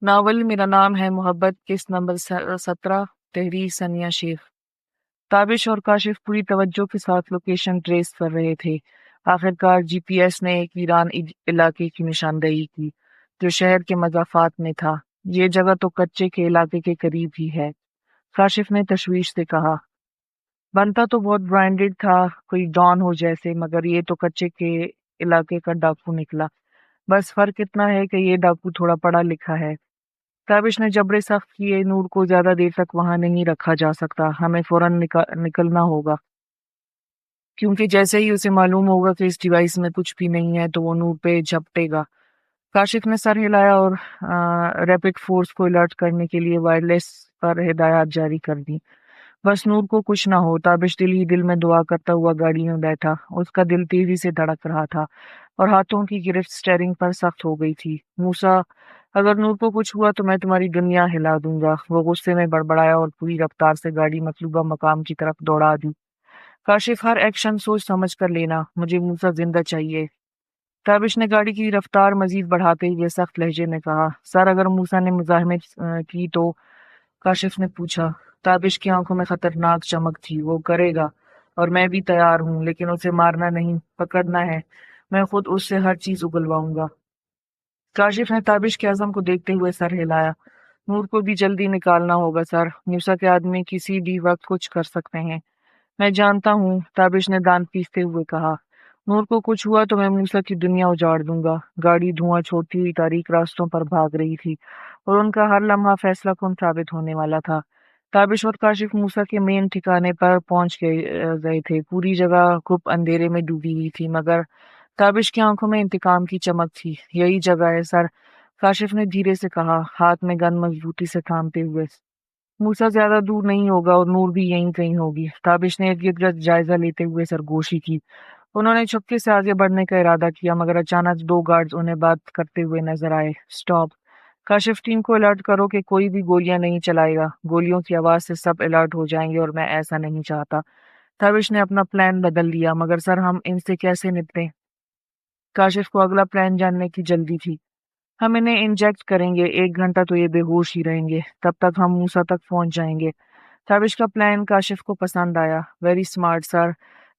Novel میرا نام ہے محبت، قسط نمبر 17، تحریر ثانیہ شیخ۔ تابش اور کاشف پوری توجہ کے ساتھ لوکیشن ٹریس کر رہے تھے۔ آخرکار جی پی ایس نے ایک ویران علاقے کی نشاندہی کی جو شہر کے مضافات میں تھا۔ یہ جگہ تو کچے کے علاقے کے قریب ہی ہے، کاشف نے تشویش سے کہا۔ بنتا تو بہت برانڈڈ تھا، کوئی ڈان ہو جیسے، مگر یہ تو کچے کے علاقے کا ڈاکو نکلا۔ بس فرق اتنا ہے کہ یہ ڈاکو تھوڑا پڑھا لکھا ہے۔ تابش نے جبرے سخت کیے، نور کو زیادہ دیر تک وہاں نہیں رکھا جا سکتا، ہمیں فوراً نکلنا ہوگا، کیونکہ جیسے ہی اسے معلوم ہوگا کہ اس ڈیوائس میں کچھ بھی نہیں ہے تو وہ نور پہ جھپٹے گا۔ کاشف نے سر ہلایا اور ریپڈ فورس کو الرٹ کرنے کے لیے وائرلیس پر ہدایات جاری کر دی۔ بس نور کو کچھ نہ ہو۔ تابش دل ہی دل میں دعا کرتا ہوا گاڑی میں بیٹھا، اس کا دل تیزی سے دھڑک رہا تھا اور ہاتھوں کی گرفت سٹیئرنگ پر سخت ہو گئی تھی۔ موسیٰ، اگر نور کو کچھ ہوا تو میں تمہاری دنیا ہلا دوں گا، وہ غصے میں بڑبڑایا اور پوری رفتار سے گاڑی مطلوبہ مقام کی طرف دوڑا دی۔ کاشف، ہر ایکشن سوچ سمجھ کر لینا، مجھے موسیٰ زندہ چاہیے۔ تابش نے گاڑی کی رفتار مزید بڑھاتے ہوئے سخت لہجے میں کہا۔ سر، اگر موسیٰ نے مزاحمت کی تو؟ کاشف نے پوچھا۔ تابش کی آنکھوں میں خطرناک چمک تھی۔ وہ کرے گا، اور میں بھی تیار ہوں، لیکن اسے مارنا نہیں، پکڑنا ہے۔ میں خود اس سے ہر چیز اگلواؤں گا۔ کاشف نے تابش کے عزم کو دیکھتے ہوئے سر ہلایا۔ نور کو بھی جلدی نکالنا ہوگا سر، موسیٰ کے آدمی کسی بھی وقت کچھ کر سکتے ہیں۔ میں جانتا ہوں، تابش نے دانت پیستے ہوئے کہا۔ نور کو کچھ ہوا تو میں موسیٰ کی دنیا اجاڑ دوں گا۔ گاڑی دھواں چھوڑتی ہوئی تاریک راستوں پر بھاگ رہی تھی اور ان کا ہر لمحہ فیصلہ کن ثابت ہونے والا تھا۔ تابش اور کاشف موسیٰ کے مین ٹھکانے پر پہنچ گئے تھے۔ پوری جگہ گپ اندھیرے میں ڈوبی ہوئی تھی، مگر تابش کی آنکھوں میں انتقام کی چمک تھی۔ یہی جگہ ہے سر، کاشف نے دھیرے سے کہا، ہاتھ میں گن مضبوطی سے تھامتے ہوئے۔ موسیٰ زیادہ دور نہیں ہوگا اور نور بھی یہیں کہیں ہوگی۔ تابش نے ارد گرد جائزہ لیتے ہوئے سرگوشی کی۔ انہوں نے چھپکے سے آگے بڑھنے کا ارادہ کیا، مگر اچانک دو گارڈز انہیں بات کرتے ہوئے نظر آئے۔ اسٹاپ! کاشف، ٹیم کو الرٹ کرو کہ کوئی بھی گولیاں نہیں چلائے گا۔ گولیوں کی آواز سے سب الرٹ ہو جائیں گے اور میں ایسا نہیں چاہتا۔ تابش نے اپنا پلان بدل دیا، مگر سر ہم ان سے کیسے نپٹیں؟ کاشف کو اگلا پلان جاننے کی جلدی تھی۔ ہم انہیں انجیکٹ کریں گے، 1 گھنٹہ تو یہ بے ہوش ہی رہیں گے، تب تک ہم موسیٰ تک پہنچ جائیں گے۔ تابش کا پلان کاشف کو پسند آیا۔ ویری سمارٹ سر،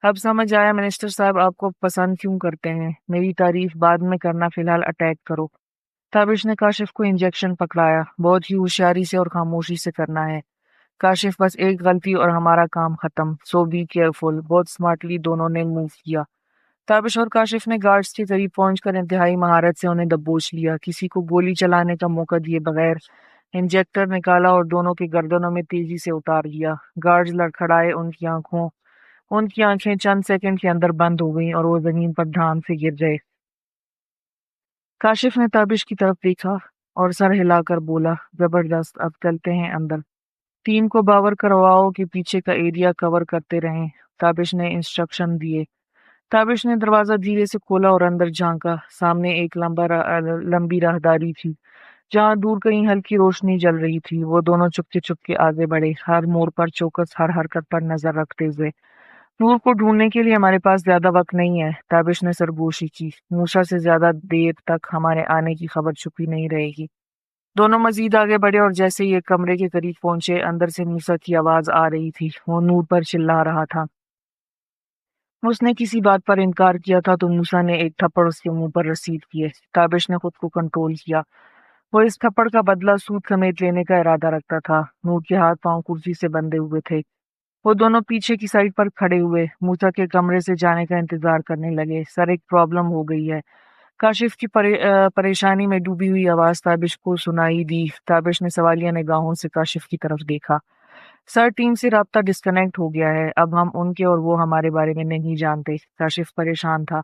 اب سمجھ آیا منسٹر صاحب آپ کو پسند کیوں کرتے ہیں۔ میری تعریف بعد میں کرنا، فی الحال اٹیک کرو۔ تابش نے کاشف کو انجیکشن پکڑایا۔ بہت ہی ہوشیاری سے اور خاموشی سے کرنا ہے کاشف، بس ایک غلطی اور ہمارا کام ختم، سو بی کیئرفل۔ بہت سمارٹلی دونوں نے موو کیا۔ تابش اور کاشف نے گارڈز کے قریب پہنچ کر انتہائی مہارت سے انہیں دبوچ لیا، کسی کو گولی چلانے کا موقع دیے بغیر انجیکٹر نکالا اور دونوں کے گردنوں میں تیزی سے اتار دیا۔ گارڈز لڑکھڑائے، ان کی آنکھیں چند سیکنڈ کے اندر بند ہو گئیں اور وہ زمین پر دھڑام سے گر گئے۔ کاشف نے تابش کی طرف دیکھا اور سر ہلا کر بولا، زبردست، اب چلتے ہیں اندر۔ ٹیم کو باور کرواؤ کہ پیچھے کا ایریا کور کرتے رہیں، تابش نے انسٹرکشن دیے۔ تابش نے دروازہ دھیرے سے کھولا اور اندر جھانکا۔ سامنے ایک لمبی راہداری تھی جہاں دور کہیں ہلکی روشنی جل رہی تھی۔ وہ دونوں چپکے چپکے آگے بڑھے، ہر موڑ پر چوکس، ہر حرکت پر نظر رکھتے ہوئے۔ نور کو ڈھونڈنے کے لیے ہمارے پاس زیادہ وقت نہیں ہے، تابش نے سرگوشی کی۔ موسیٰ سے زیادہ دیر تک ہمارے آنے کی خبر چھپی نہیں رہے گی۔ دونوں مزید آگے بڑھے اور جیسے ہی ایک کمرے کے قریب پہنچے، اندر سے موسیٰ کی آواز آ رہی تھی۔ وہ نور پر چلا رہا تھا۔ اس نے کسی بات پر انکار کیا تھا تو موسیٰ نے ایک تھپڑ اس کے منہ پر رسید کیے۔ تابش نے خود کو کنٹرول کیا۔ وہ اس تھپڑ کا بدلہ سود سمیت لینے کا ارادہ رکھتا تھا۔ نور کے ہاتھ پاؤں کرسی سے بندھے ہوئے تھے۔ وہ دونوں پیچھے کی سائڈ پر کھڑے ہوئے موسیٰ کے کمرے سے جانے کا انتظار کرنے لگے۔ سر، ایک پرابلم ہو گئی ہے۔ کاشف کی پریشانی میں ڈوبی ہوئی آواز تابش کو سنائی دی۔ تابش نے سوالیہ نگاہوں سے کاشف کی طرف دیکھا۔ سر، ٹیم سے رابطہ ڈسکنیکٹ ہو گیا ہے، اب ہم ان کے اور وہ ہمارے بارے میں نہیں جانتے۔ کاشف پریشان تھا۔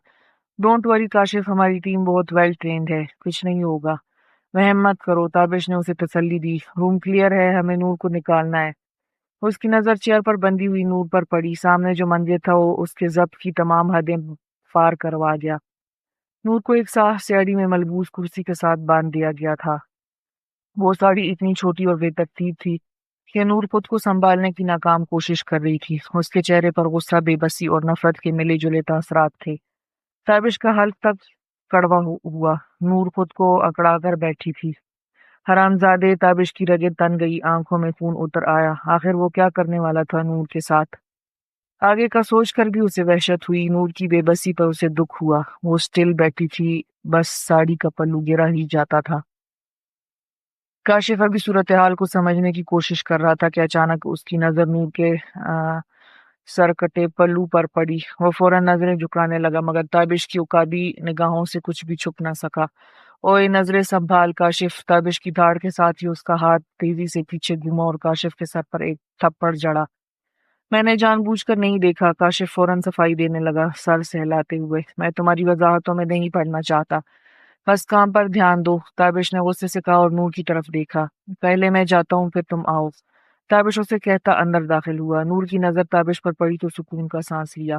ڈونٹ وری کاشف، ہماری ٹیم بہت ویل ٹرینڈ ہے، کچھ نہیں ہوگا، وہم مت کرو، تابش نے اسے تسلی دی۔ روم کلیئر ہے، ہمیں نور کو نکالنا ہے۔ اس کی نظر چیئر پر بندھی ہوئی نور پر پڑی۔ سامنے جو منظر تھا وہ اس کے ضبط کی تمام حدیں پار کروا گیا۔ نور کو ایک صاف سیڑھی میں ملبوس کرسی کے ساتھ باندھ دیا گیا تھا۔ وہ ساڑی اتنی چھوٹی اور بے ترتیب تھی کہ نور خود کو سنبھالنے کی ناکام کوشش کر رہی تھی۔ اس کے چہرے پر غصہ، بے بسی اور نفرت کے ملے جلے تاثرات تھے۔ تابش کا حلق تک کڑوا ہوا۔ نور خود کو اکڑا کر بیٹھی تھی۔ حرامزادے، تابش کی رگیں تن گئی، آنکھوں میں خون اتر آیا۔ آخر وہ کیا کرنے والا تھا نور کے ساتھ؟ آگے کا سوچ کر بھی اسے وحشت ہوئی، نور کی بے بسی پر اسے دکھ ہوا۔ وہ سٹل بیٹھی تھی، بس ساڑی کا پلو گرا ہی جاتا تھا۔ کاشف ابھی صورتحال کو سمجھنے کی کوشش کر رہا تھا کہ اچانک اس کی نظر نور کے سرکٹے پلو پر پڑی۔ وہ فوراً نظریں جھکانے لگا، مگر تابش کی عقابی نگاہوں سے کچھ بھی چھپ نہ سکا۔ اوئے نظریں سنبھال کاشف! تابش کی دھاڑ کے ساتھ ہی اس کا ہاتھ تیزی سے پیچھے گھما اور کاشف کے سر پر ایک تھپڑ جڑا۔ میں نے جان بوجھ کر نہیں دیکھا، کاشف فوراً صفائی دینے لگا سر سہلاتے ہوئے۔ میں تمہاری وضاحتوں میں نہیں پڑنا چاہتا، بس کام پر دھیان دو، تابش نے غصے سے کہا اور نور کی طرف دیکھا۔ پہلے میں جاتا ہوں پھر تم آؤ، تابش اسے کہتا اندر داخل ہوا۔ نور کی نظر تابش پر پڑی تو سکون کا سانس لیا۔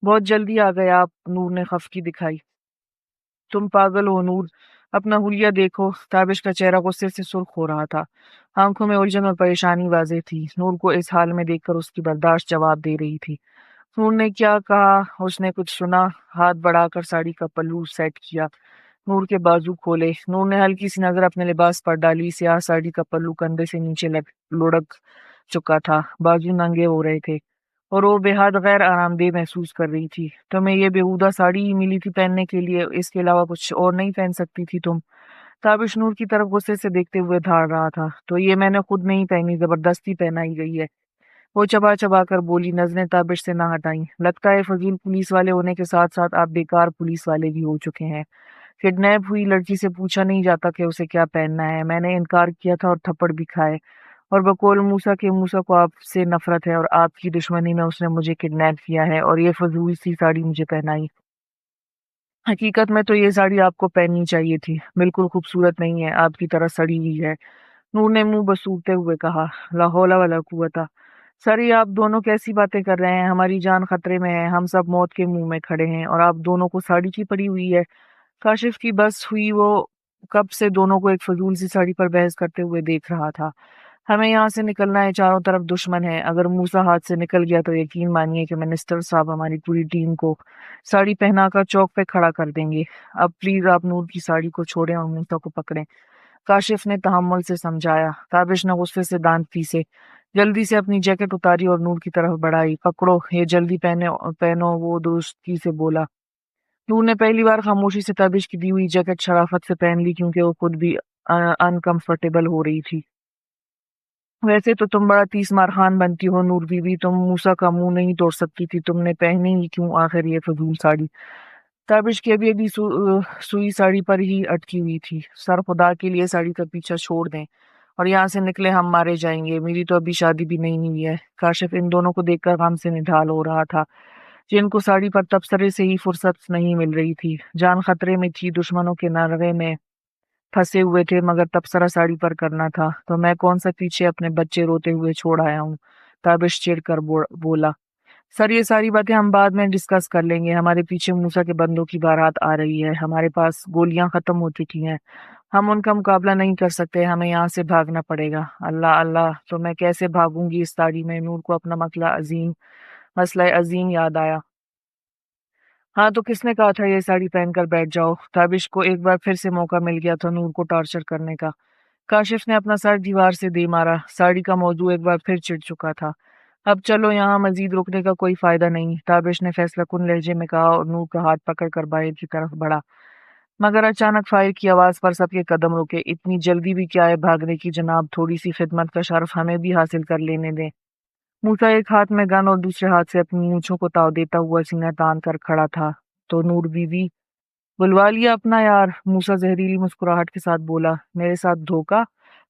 بہت جلدی آ گئے آپ، نور نے خفگی دکھائی۔ تم پاگل ہو نور، اپنا حلیہ دیکھو۔ تابش کا چہرہ غصے سے سرخ ہو رہا تھا، آنکھوں میں الجھن اور پریشانی واضح تھی۔ نور کو اس حال میں دیکھ کر اس کی برداشت جواب دے رہی تھی۔ نور نے کیا کہا؟ اس نے کچھ سنا؟ ہاتھ بڑھا کر ساڑی کا پلو سیٹ کیا، نور کے بازو کھولے۔ نور نے ہلکی سی نظر اپنے لباس پر ڈالی، سیاہ ساڑی کا پلو کندھے سے نیچے لڑک چکا تھا، بازو ننگے ہو رہے تھے اور وہ بے حد غیر آرام دہ محسوس کر رہی تھی۔ تمہیں یہ بیہودہ ساڑی ہی ملی تھی پہننے کے لیے، اس کے علاوہ کچھ اور نہیں پہن سکتی تھی تم؟ تابش نور کی طرف غصے سے دیکھتے ہوئے دھاڑ رہا تھا۔ تو یہ میں نے خود نہیں پہنی، زبردستی پہنائی گئی ہے، وہ چبا چبا کر بولی، نظریں تابش سے نہ ہٹائیں۔ لگتا ہے فضول پولیس والے ہونے کے ساتھ ساتھ آپ بیکار پولیس والے بھی ہو چکے ہیں۔ کڈنیپ ہوئی لڑکی سے پوچھا نہیں جاتا کہ اسے کیا پہننا ہے؟ میں نے انکار کیا تھا اور تھپڑ بھی کھائے، اور بقول موسیٰ کے موسیٰ کو آپ سے نفرت ہے اور آپ کی دشمنی میں اس نے مجھے کڈنیپ کیا ہے اور یہ فضول سی ساڑی مجھے پہنائی۔ حقیقت میں تو یہ ساڑی آپ کو پہننی چاہیے تھی، بالکل خوبصورت نہیں ہے، آپ کی طرح سڑی ہوئی ہے، نور نے منہ بسوڑتے ہوئے کہا۔ لا حول ولا قوت! سر یہ آپ دونوں کیسی باتیں کر رہے ہیں؟ ہماری جان خطرے میں ہے، ہم سب موت کے منہ میں کھڑے ہیں اور آپ دونوں کو ساڑی کی پڑی ہوئی ہے۔ کاشف کی بس ہوئی، وہ کب سے دونوں کو ایک فضول سی ساڑی پر بحث کرتے ہوئے دیکھ رہا تھا۔ ہمیں یہاں سے نکلنا ہے، چاروں طرف دشمن ہے، اگر موسیٰ ہاتھ سے نکل گیا تو یقین مانیے کہ منسٹر صاحب ہماری پوری ٹیم کو ساڑی پہنا کر چوک پہ کھڑا کر دیں گے۔ اب پلیز آپ نور کی ساڑی کو چھوڑیں اور موسیٰ کو پکڑیں، کاشف نے تحمل سے سمجھایا۔ تابش نے غصے سے دانت پیسے، جلدی سے اپنی جیکٹ اتاری اور نور کی طرف بڑھائی۔ پکڑو یہ جلدی پہنو، وہ دوستی سے بولا۔ نور نے پہلی بار خاموشی سے تابش کی دی ہوئی جیکٹ شرافت سے پہن لی، کیونکہ وہ خود بھی انکمفرٹیبل ہو رہی تھی۔ ویسے تو تم بڑا تیس مار خان بنتی ہو نور بی بی، تم موسیٰ کا منہ نہیں توڑ سکتی تھی، تم نے پہنی ہی کیوں آخر یہ فضول ساڑی؟ تابش کی ابھی سوئی ساڑی پر ہی اٹکی ہوئی تھی۔ سر خدا کے لیے ساڑی کا پیچھا چھوڑ دیں اور یہاں سے نکلے، ہم مارے جائیں گے، میری تو ابھی شادی بھی نہیں ہوئی ہے۔ کاشف ان دونوں کو دیکھ کر غم سے نڈھال ہو رہا تھا، جن کو ساڑی پر تبصرے سے ہی فرصت نہیں مل رہی تھی، جان خطرے میں تھی، دشمنوں کے نرغے میں پھنسے ہوئے تھے، مگر تبصرہ ساڑی پر کرنا تھا تو میں کون سا پیچھے اپنے بچے روتے ہوئے چھوڑ آیا ہوں؟ تابش چڑ کر بولا۔ سر یہ ساری باتیں ہم بعد میں ڈسکس کر لیں گے، ہمارے پیچھے موسیٰ کے بندوں کی بارات آ رہی ہے، ہمارے پاس گولیاں ختم ہو چکی ہیں، ہم ان کا مقابلہ نہیں کر سکتے، ہمیں یہاں سے بھاگنا پڑے گا۔ اللہ اللہ، تو میں کیسے بھاگوں گی اس ساڑی میں؟ نور کو اپنا مسئلہ عظیم یاد آیا۔ ہاں تو کس نے کہا تھا یہ ساڑی پہن کر بیٹھ جاؤ؟ تابش کو ایک بار پھر سے موقع مل گیا تھا نور کو ٹارچر کرنے کا۔ کاشف نے اپنا سر دیوار سے دے مارا، ساڑی کا موضوع ایک بار پھر چڑ چکا تھا۔ اب چلو، یہاں مزید رکنے کا کوئی فائدہ نہیں، تابش نے فیصلہ کن لہجے میں کہا اور نور کا ہاتھ پکڑ کر باہر کی طرف بڑھا، مگر اچانک فائر کی آواز پر سب کے قدم رکے۔ اتنی جلدی بھی کیا ہے بھاگنے کی جناب، تھوڑی سی خدمت کا شرف ہمیں بھی حاصل کر لینے دیں۔ موسیٰ ایک ہاتھ میں گن اور دوسرے ہاتھ سے اپنی مونچھوں کو تاؤ دیتا ہوا سینہ تان کر کھڑا تھا۔ تو نور بیوی بلوا لیا اپنا یار؟ موسیٰ زہریلی مسکراہٹ کے ساتھ بولا۔ میرے ساتھ دھوکا؟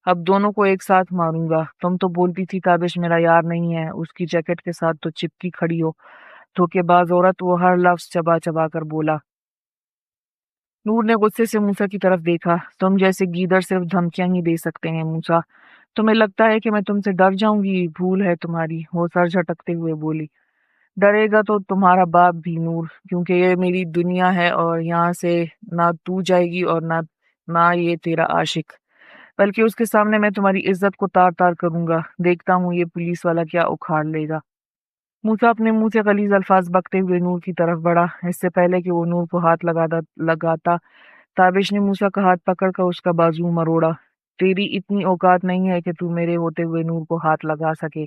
اب دونوں کو ایک ساتھ ماروں گا۔ تم تو بولتی تھی تابش میرا یار نہیں ہے، اس کی جیکٹ کے ساتھ تو چپکی کھڑی ہو، دھوکے باز عورت، وہ ہر لفظ چبا چبا کر بولا۔ نور نے غصے سے موسیٰ کی طرف دیکھا۔ تم جیسے گیدڑ صرف دھمکیاں ہی دے سکتے ہیں موسیٰ، تمہیں لگتا ہے کہ میں تم سے ڈر جاؤں گی؟ بھول ہے تمہاری، وہ سر جھٹکتے ہوئے بولی۔ ڈرے گا تو تمہارا باپ بھی نور، کیونکہ یہ میری دنیا ہے اور یہاں سے نہ تو جائے گی اور نہ یہ تیرا عاشق، بلکہ اس کے سامنے میں تمہاری عزت کو تار تار کروں گا، دیکھتا ہوں یہ پولیس والا کیا اکھاڑ لے گا۔ موسیٰ اپنے منہ سے غلیظ الفاظ بکتے ہوئے نور کی طرف بڑھا۔ اس سے پہلے کہ وہ نور کو ہاتھ لگاتا، تابش نے موسیٰ کا ہاتھ پکڑ کر اس کا بازو مروڑا۔ تیری اتنی اوقات نہیں ہے کہ تو میرے ہوتے ہوئے نور کو ہاتھ لگا سکے۔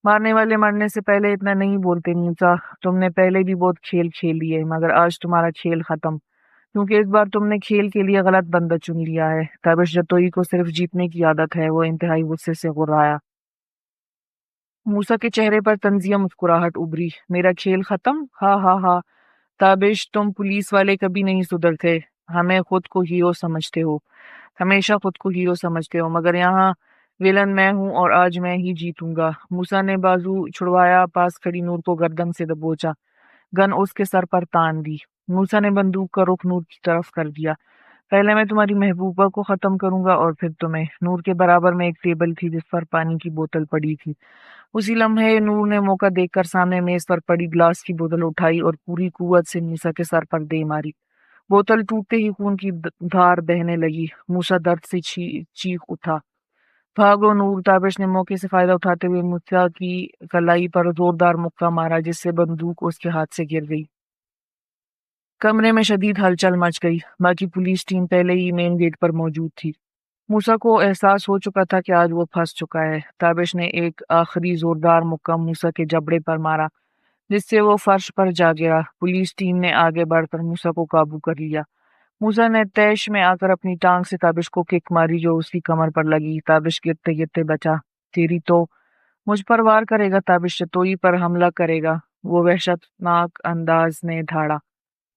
مارنے والے مرنے سے پہلے اتنا نہیں بولتے موسیٰ، تم نے پہلے بھی بہت کھیل کھیل لیے مگر آج تمہارا کھیل ختم، کیونکہ اس بار تم نے کھیل کے لیے غلط بندہ چن لیا ہے۔ تابش جتوئی کو صرف جیتنے کی عادت ہے، وہ انتہائی غصے سے غرایا۔ موسیٰ کے چہرے پر طنزیہ مسکراہٹ ابھری۔ میرا کھیل ختم؟ ہاں ہاں ہاں۔ تابش، تم پولیس والے کبھی نہیں سدھرتے، ہمیں خود کو ہیرو سمجھتے ہو، ہمیشہ خود کو ہیرو سمجھتے ہو، مگر یہاں ویلن میں ہوں اور آج میں ہی جیتوں گا۔ موسیٰ نے بازو چھڑوایا، پاس کھڑی نور کو گردن سے دبوچا، گن اس کے سر پر تان دی۔ موسیٰ نے بندوق کا رخ نور کی طرف کر دیا۔ پہلے میں تمہاری محبوبہ کو ختم کروں گا اور پھر تمہیں۔ نور کے برابر میں ایک ٹیبل تھی جس پر پانی کی بوتل پڑی تھی۔ اسی لمحے نور نے موقع دیکھ کر سامنے میز پر پڑی گلاس کی بوتل اٹھائی اور پوری قوت سے موسیٰ کے سر پر دے ماری۔ بوتل ٹوٹتے ہی خون کی دھار بہنے لگی۔ موسیٰ درد سے چیخ اٹھا۔ بھاگو نور! تابش نے موقع سے فائدہ اٹھاتے ہوئے موسیٰ کی کلائی پر زوردار مکہ مارا، جس سے بندوق اس کے ہاتھ سے گر گئی۔ کمرے میں شدید ہلچل مچ گئی۔ باقی پولیس ٹیم پہلے ہی مین گیٹ پر موجود تھی۔ موسیٰ کو احساس ہو چکا تھا کہ آج وہ پھنس چکا ہے۔ تابش نے ایک آخری زوردار مکہ موسیٰ کے جبڑے پر مارا، جس سے وہ فرش پر جا گرا۔ پولیس ٹیم نے آگے بڑھ کر موسیٰ کو قابو کر لیا۔ موسیٰ نے تیش میں آ کر اپنی ٹانگ سے تابش کو کک ماری جو اس کی کمر پر لگی۔ تابش گرتے گرتے بچا۔ تیری تو مجھ پر وار کرے گا؟ تابش جتوئی پر حملہ کرے گا، وہ وحشت ناک انداز میں دھاڑا۔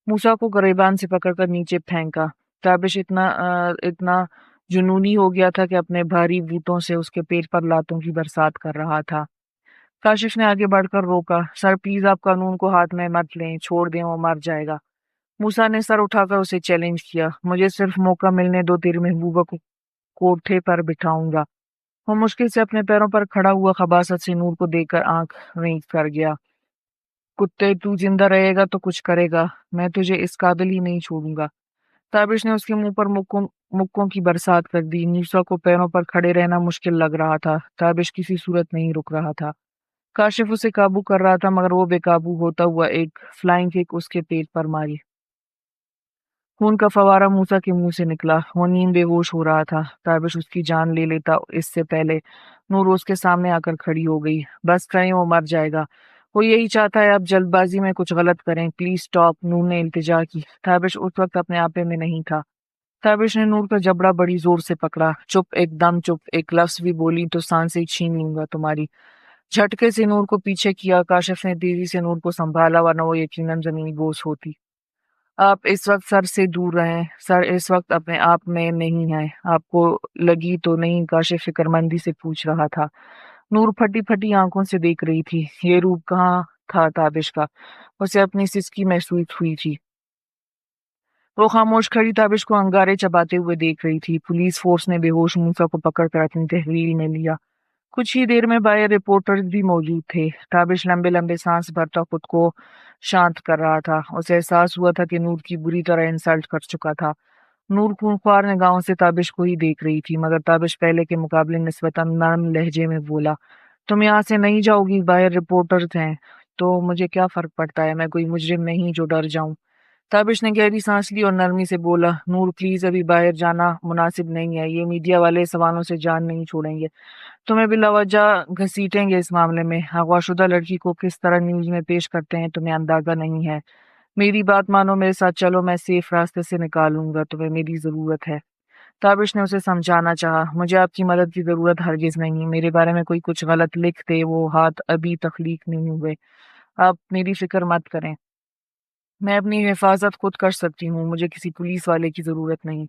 موسیٰ کو گریبان سے پکڑ کر نیچے پھینکا۔ تابش اتنا جنونی ہو گیا تھا کہ اپنے بھاری بوٹوں سے اس کے پیٹ پر لاتوں کی برسات کر رہا تھا۔ کاشف نے آگے بڑھ کر روکا۔ سر پلیز آپ قانون کو ہاتھ میں مت لیں، چھوڑ دیں، وہ مر جائے گا۔ موسیٰ نے سر اٹھا کر اسے چیلنج کیا۔ مجھے صرف موقع ملنے دو، تیری محبوبہ کو کوٹھے پر بٹھاؤں گا۔ وہ مشکل سے اپنے پیروں پر کھڑا ہوا، خباثت سے نور کو دیکھ کر آنکھ ریز کر گیا۔ کتے، تو زندہ رہے گا تو کچھ کرے گا، میں تجھے اس قابل ہی نہیں چھوڑوں گا۔ تابش نے اس کے منہ پر مکوں کی برسات کر دی۔ موسیٰ کو پیروں پر کھڑے رہنا مشکل لگ رہا تھا۔ تابش کسی صورت نہیں رک رہا تھا۔ کاشف اسے قابو کر رہا تھا مگر وہ بے قابو ہوتا ہوا ایک فلائنگ کک اس کے پیٹ پر ماری۔ خون کا فوارہ موسیٰ کے منہ سے نکلا۔ وہ نیم بے ہوش ہو رہا تھا۔ تابش اس کی جان لے لیتا اس سے پہلے نور اس کے سامنے آ کر کھڑی ہو گئی۔ بس کریں، وہ مر جائے گا، وہ یہی چاہتا ہے، اب جلد بازی میں کچھ غلط کریں، پلیز سٹاپ۔ نور نے التجا کی۔ تابش اس وقت اپنے آپے میں نہیں تھا۔ تابش نے نور کا جبڑا بڑی زور سے پکڑا۔ چپ، ایک دم چپ، ایک لفظ بھی بولی تو سانسیں چھین لوں گا تمہاری۔ جھٹکے سے نور کو پیچھے کیا۔ کاشف نے تیزی سے نور کو سنبھالا، ورنہ وہ یقیناً زمین بوس ہوتی۔ آپ اس وقت سر سے دور رہیں، سر اس وقت اپنے آپ میں نہیں ہے، آپ کو لگی تو نہیں؟ کاشف فکر مندی سے پوچھ رہا تھا۔ نور پھٹی پھٹی آنکھوں سے دیکھ رہی تھی۔ یہ روپ کہاں تھا تابش کا؟ اسے اپنی سسکی محسوس ہوئی تھی۔ وہ خاموش کھڑی تابش کو انگارے چباتے ہوئے دیکھ رہی تھی۔ پولیس فورس نے بے ہوش موسیٰ کو پکڑ کر اپنی تحویل میں لیا۔ کچھ ہی دیر میں باہر رپورٹرز بھی موجود تھے۔ تابش لمبے لمبے سانس بھرتا خود کو شانت کر رہا تھا۔ اسے احساس ہوا تھا کہ نور کی بری طرح انسلٹ کر چکا تھا۔ نور خونخوار نگاہوں سے تابش کو ہی دیکھ رہی تھی، مگر تابش پہلے کے مقابلے نسبتاً نرم لہجے میں بولا، تم یہاں سے نہیں جاؤ گی؟ باہر رپورٹرز ہیں تو مجھے کیا فرق پڑتا ہے، میں کوئی مجرم نہیں جو ڈر جاؤں۔ تابش نے گہری سانس لی اور نرمی سے بولا، نور پلیز، ابھی باہر جانا مناسب نہیں ہے، یہ میڈیا والے سوالوں سے جان نہیں چھوڑیں گے، تمہیں بلا وجہ گھسیٹیں گے۔ اس معاملے میں اغوا شدہ لڑکی کو کس طرح نیوز میں پیش کرتے ہیں تمہیں اندازہ نہیں ہے۔ میری بات مانو، میرے ساتھ چلو، میں سیف راستے سے نکالوں گا، تمہیں میری ضرورت ہے۔ تابش نے اسے سمجھانا چاہا، مجھے آپ کی مدد کی ضرورت ہرگز نہیں، میرے بارے میں کوئی کچھ غلط لکھ دے، وہ ہاتھ ابھی تخلیق نہیں ہوئے، آپ میری فکر مت کریں، میں اپنی حفاظت خود کر سکتی ہوں، مجھے کسی پولیس والے کی ضرورت نہیں۔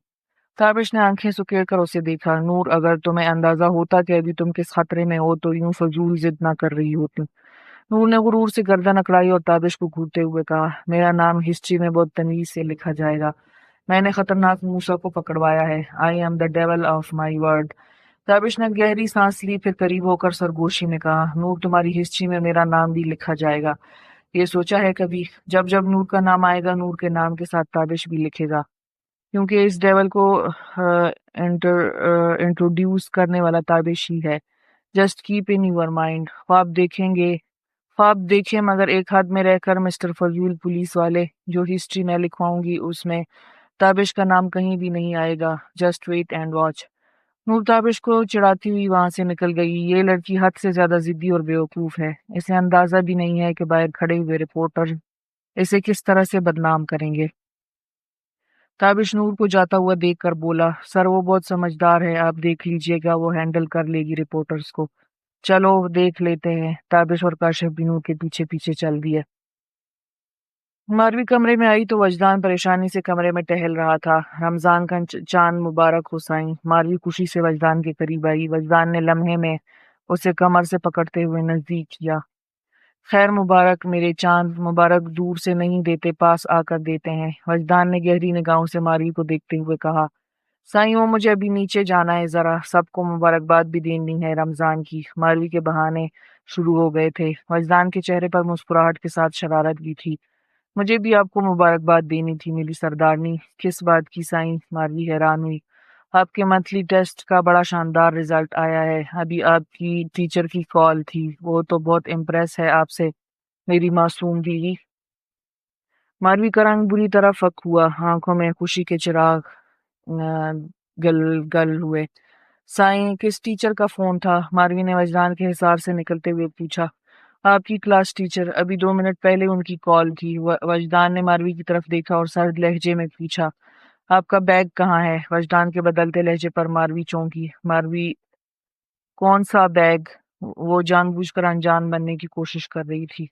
تابش نے آنکھیں سکیڑ کر اسے دیکھا۔ نور، اگر تمہیں اندازہ ہوتا کہ ابھی تم کس خطرے میں ہو تو یوں فضول ضد نہ کر رہی ہوتی۔ نور نے غرور سے گردن اکڑائی اور تابش کو گھورتے ہوئے کہا، میرا نام ہسٹری میں بہت تمیز سے لکھا جائے گا، میں نے خطرناک موسیٰ کو پکڑوایا ہے، I am the dual of my word. Tabish نے گہری سانس لی، پھر قریب ہو کر سرگوشی میں کہا، نور، تمہاری ہسٹری میں میرا نام بھی لکھا جائے گا، یہ سوچا ہے کبھی؟ جب جب نور کا نام آئے گا، نور کے نام کے ساتھ تابش بھی لکھے گا، کیونکہ اس ڈیول کو انٹروڈیوس کرنے والا تابش ہی ہے۔ Just keep in your mind, خواب دیکھیں مگر ایک حد میں رہ کر، مسٹر فضول پولیس والے، جو ہسٹری میں لکھواؤں گی اس میں تابش کا نام کہیں بھی نہیں آئے گا، جسٹ ویٹ اینڈ واچ۔ نور تابش کو چڑھاتی ہوئی وہاں سے نکل گئی۔ یہ لڑکی حد سے زیادہ ضدی اور بیوقوف ہے، اسے اندازہ بھی نہیں ہے کہ باہر کھڑے ہوئے رپورٹر اسے کس طرح سے بدنام کریں گے۔ تابش نور کو جاتا ہوا دیکھ کر بولا، سر وہ بہت سمجھدار ہے، آپ دیکھ لیجئے گا، وہ ہینڈل کر لے گی رپورٹرز کو۔ چلو دیکھ لیتے ہیں۔ تابش اور کاشف بھی نور کے پیچھے پیچھے چل دیے۔ ماروی کمرے میں آئی تو وجدان پریشانی سے کمرے میں ٹہل رہا تھا۔ رمضان کا چاند مبارک ہو سائیں۔ ماروی خوشی سے وجدان کے قریب آئی۔ وجدان نے لمحے میں اسے کمر سے پکڑتے ہوئے نزدیک کیا۔ خیر مبارک میرے چاند، مبارک دور سے نہیں دیتے، پاس آ کر دیتے ہیں۔ وجدان نے گہری نگاہوں سے ماروی کو دیکھتے ہوئے کہا، سائیں وہ مجھے ابھی نیچے جانا ہے، ذرا سب کو مبارکباد بھی دینی ہے رمضان کی۔ ماروی کے بہانے شروع ہو گئے تھے۔ وجدان کے چہرے پر مسکراہٹ کے ساتھ شرارت بھی تھی۔ مجھے بھی آپ کو مبارکباد دینی تھی میری سردارنی۔ کس بات کی سائیں؟ ماروی حیران ہوئی۔ آپ کے منتھلی ٹیسٹ کا بڑا شاندار رزلٹ آیا ہے، ابھی آپ کی ٹیچر کی کال تھی، وہ تو بہت امپریس ہے آپ سے میری معصوم بیوی۔ ماروی کا رنگ بری طرح فک ہوا، آنکھوں میں خوشی کے چراغ گل گل ہوئے۔ سائیں کس ٹیچر کا فون تھا؟ ماروی نے وجدان کے حصار سے نکلتے ہوئے پوچھا۔ آپ کی کلاس ٹیچر، ابھی 2 منٹ پہلے ان کی کال تھی۔ وجدان نے ماروی کی طرف دیکھا اور سرد لہجے میں پوچھا، آپ کا بیگ کہاں ہے؟ وجدان کے بدلتے لہجے پر ماروی چونکی۔ ماروی کون سا بیگ؟ وہ جان بوجھ کر انجان بننے کی کوشش کر رہی تھی۔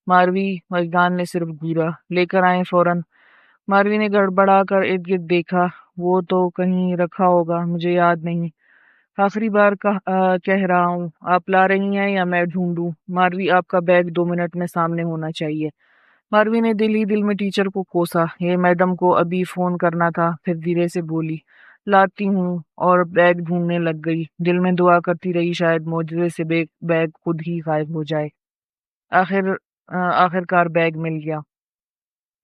ماروی، وجدان نے صرف گھورا، لے کر آئیں فوراً۔ ماروی نے گڑبڑا کر ارد گرد دیکھا، وہ تو کہیں رکھا ہوگا، مجھے یاد نہیں، آخری بار کہہ رہا ہوں، آپ لا رہی ہیں یا میں ڈھونڈوں؟ ماروی آپ کا بیگ 2 منٹ میں سامنے ہونا چاہیے۔ ماروی نے دل ہی دل میں ٹیچر کو کوسا، یہ میڈم کو ابھی فون کرنا تھا، پھر دھیرے سے بولی، لاتی ہوں، اور بیگ ڈھونڈنے لگ گئی۔ دل میں دعا کرتی رہی شاید معجزے سے بیگ خود ہی غائب ہو جائے۔ آخر کار بیگ مل گیا۔